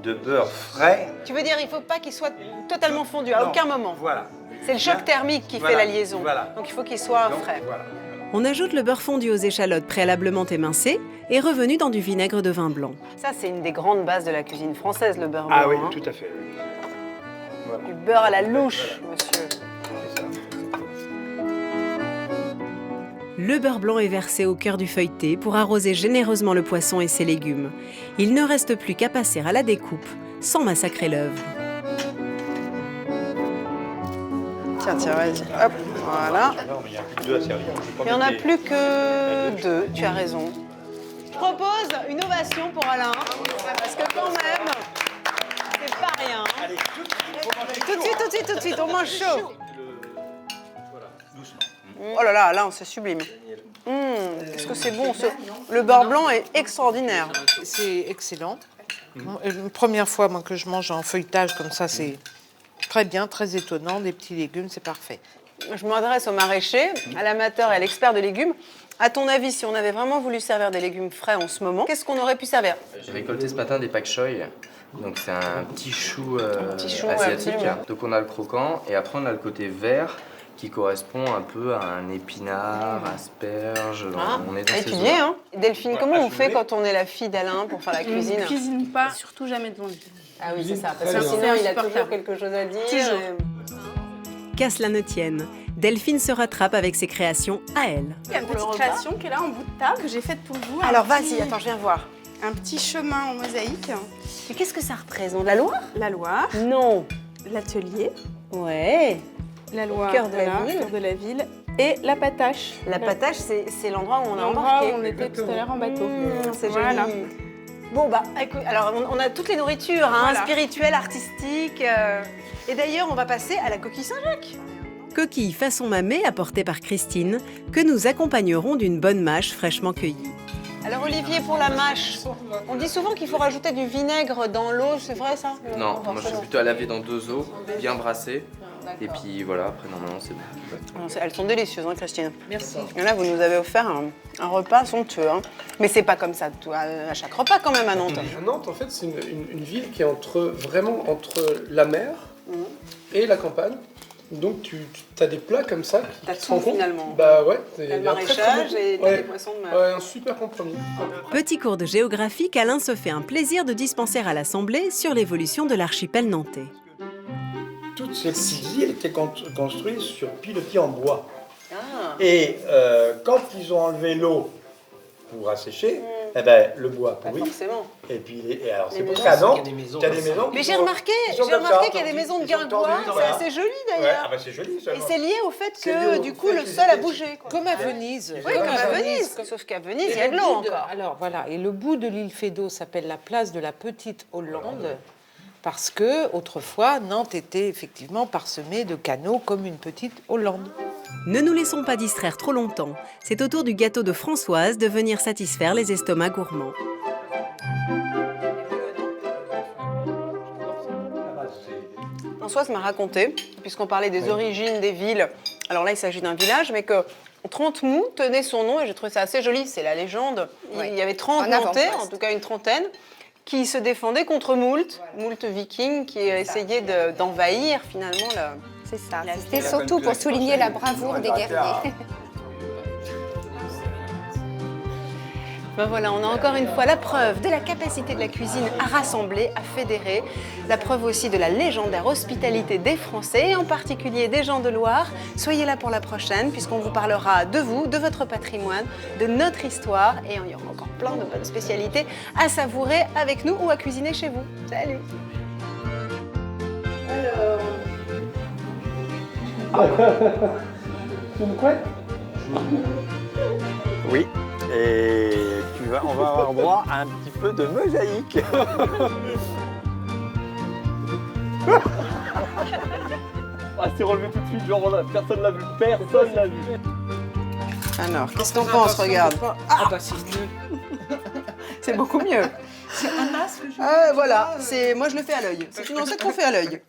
de beurre frais.
Tu veux dire, il ne faut pas qu'il soit totalement fondu, à
Non,
aucun moment.
Voilà.
C'est le choc thermique qui
Voilà,
fait la liaison.
voilà.
Donc il faut qu'il soit
Donc,
frais.
voilà.
On ajoute le beurre fondu aux échalotes préalablement émincées et revenu dans du vinaigre de vin blanc.
Ça, c'est une des grandes bases de la cuisine française, le beurre blanc.
Ah oui,
hein.
tout à fait. Oui. Voilà.
Du beurre à la louche, monsieur.
Le beurre blanc est versé au cœur du feuilleté pour arroser généreusement le poisson et ses légumes. Il ne reste plus qu'à passer à la découpe, sans massacrer l'œuvre.
Tiens, vas-y. Hop, voilà.
Il n'y a plus que deux à servir.
Il n'y en a plus que 2, tu as raison. Je propose une ovation pour Alain, parce que quand même, c'est pas rien.
Allez,
Tout de suite, on mange chaud. Oh là là, Alain, c'est sublime. Qu'est-ce que c'est bon, le beurre blanc est extraordinaire.
C'est excellent. Une première fois moi, que je mange en feuilletage comme ça, c'est très bien, très étonnant. Des petits légumes, c'est parfait.
Je m'adresse au maraîcher, à l'amateur et à l'expert de légumes. À ton avis, si on avait vraiment voulu servir des légumes frais en ce moment, qu'est-ce qu'on aurait pu servir?
J'ai récolté ce matin des pak choy. Donc c'est un petit chou,
chou,
asiatique.
absolument.
Donc on a le croquant et après on a le côté vert qui correspond un peu à un épinard, asperge. On est dans ces
Étudié,
eaux-là.
hein. Delphine, comment on fait quand on est la fille d'Alain pour faire la cuisine?
On ne cuisine pas, surtout jamais devant lui.
Ah oui, c'est ça, parce que sinon il a toujours quelque chose à dire.
Toujours.
qu'à cela ne tienne, Delphine se rattrape avec ses créations à elle.
Il y a une petite création qui est là en bout de table que j'ai faite pour vous.
Alors vas-y, attends, je viens voir.
Un petit chemin en mosaïque.
Mais qu'est-ce que ça représente? La Loire?
La Loire.
Non.
L'atelier.
Ouais.
La Loire.
Cœur de la ville.
Cœur de la ville. Et la Patache.
La Patache, c'est l'endroit où on a
L'endroit
embarqué.
où on était tout à l'heure en bateau.
C'est
Voilà.
joli. Bon bah, écoute, alors on a toutes les nourritures, hein,
Voilà.
spirituelles, artistiques. Et d'ailleurs, on va passer à la coquille Saint-Jacques.
Coquille façon mamée apportée par Christine, que nous accompagnerons d'une bonne mâche fraîchement cueillie.
Alors Olivier, pour la mâche, on dit souvent qu'il faut rajouter du vinaigre dans l'eau, c'est vrai ça?
Non, moi je suis plutôt à laver dans 2 eaux, bien brassées. Et puis voilà, après normalement c'est bon.
Elles sont délicieuses, hein, Christine.
Merci.
Et là, vous nous avez offert un repas somptueux. Hein. Mais c'est pas comme ça à chaque repas quand même à Nantes.
Nantes, en fait, c'est une ville qui est vraiment entre la mer et la campagne. Donc tu as des plats comme ça qui
T'as
se
tout
rencontrent.
finalement.
Bah ouais.
T'as le maraîchage et t'as des poissons de mer.
Ouais, un super compromis.
Petit cours de géographie qu'Alain se fait un plaisir de dispenser à l'Assemblée sur l'évolution de l'archipel nantais.
Toute cette île était construite sur pilotis en bois.
Ah.
Et quand ils ont enlevé l'eau pour assécher, eh ben, le bois pourri.
Forcément.
Et puis, alors c'est pour
maisons
ça, non?
Il y a des maisons
Il y a des
comme ça.
maisons.
Mais
qui
j'ai
sont-
remarqué
qui sont
qu'il
comme ça,
y a des maisons de
ils sont
guingois,
tendus,
c'est
voilà.
assez joli
Ouais,
d'ailleurs.
ah bah c'est joli ça.
Et c'est lié au fait
C'est
que
lié au
du coup
fait
le
qu'ils
sol a
étaient-
bougé. Quoi.
Comme à Venise.
Oui, comme à Venise. Sauf qu'à Venise, il y a de l'eau encore.
Alors voilà, et le bout de l'île Feydeau s'appelle la place de la Petite Hollande, parce que autrefois Nantes était effectivement parsemée de canaux comme une petite Hollande.
Ne nous laissons pas distraire trop longtemps. C'est au tour du gâteau de Françoise de venir satisfaire les estomacs gourmands.
Françoise m'a raconté, puisqu'on parlait des origines des villes, alors là il s'agit d'un village, mais que 30 mous tenait son nom, et j'ai trouvé ça assez joli, c'est la légende. Il y avait 30
En
Nantais,
avant-poste.
en tout cas une trentaine, qui se défendaient contre moult vikings qui essayaient d'envahir finalement la...
C'est ça.
La
C'était
ville.
surtout pour souligner la bravoure des guerriers.
Ben voilà, on a encore une fois la preuve de la capacité de la cuisine à rassembler, à fédérer, la preuve aussi de la légendaire hospitalité des Français, et en particulier des gens de Loire. Soyez là pour la prochaine, puisqu'on vous parlera de vous, de votre patrimoine, de notre histoire, et il y aura encore plein de bonnes spécialités à savourer avec nous ou à cuisiner chez vous. Salut!
Tu me prêtes? Oui. Et on va avoir droit à un petit peu de mosaïque.
C'est relevé tout de suite, genre personne l'a vu, personne l'a vu.
Alors, qu'est-ce que t'en penses? Regarde.
Ah bah c'est mieux.
C'est beaucoup mieux.
C'est un as que je
Voilà, moi je le fais à l'œil. C'est une ancêtre qu'on fait à l'œil.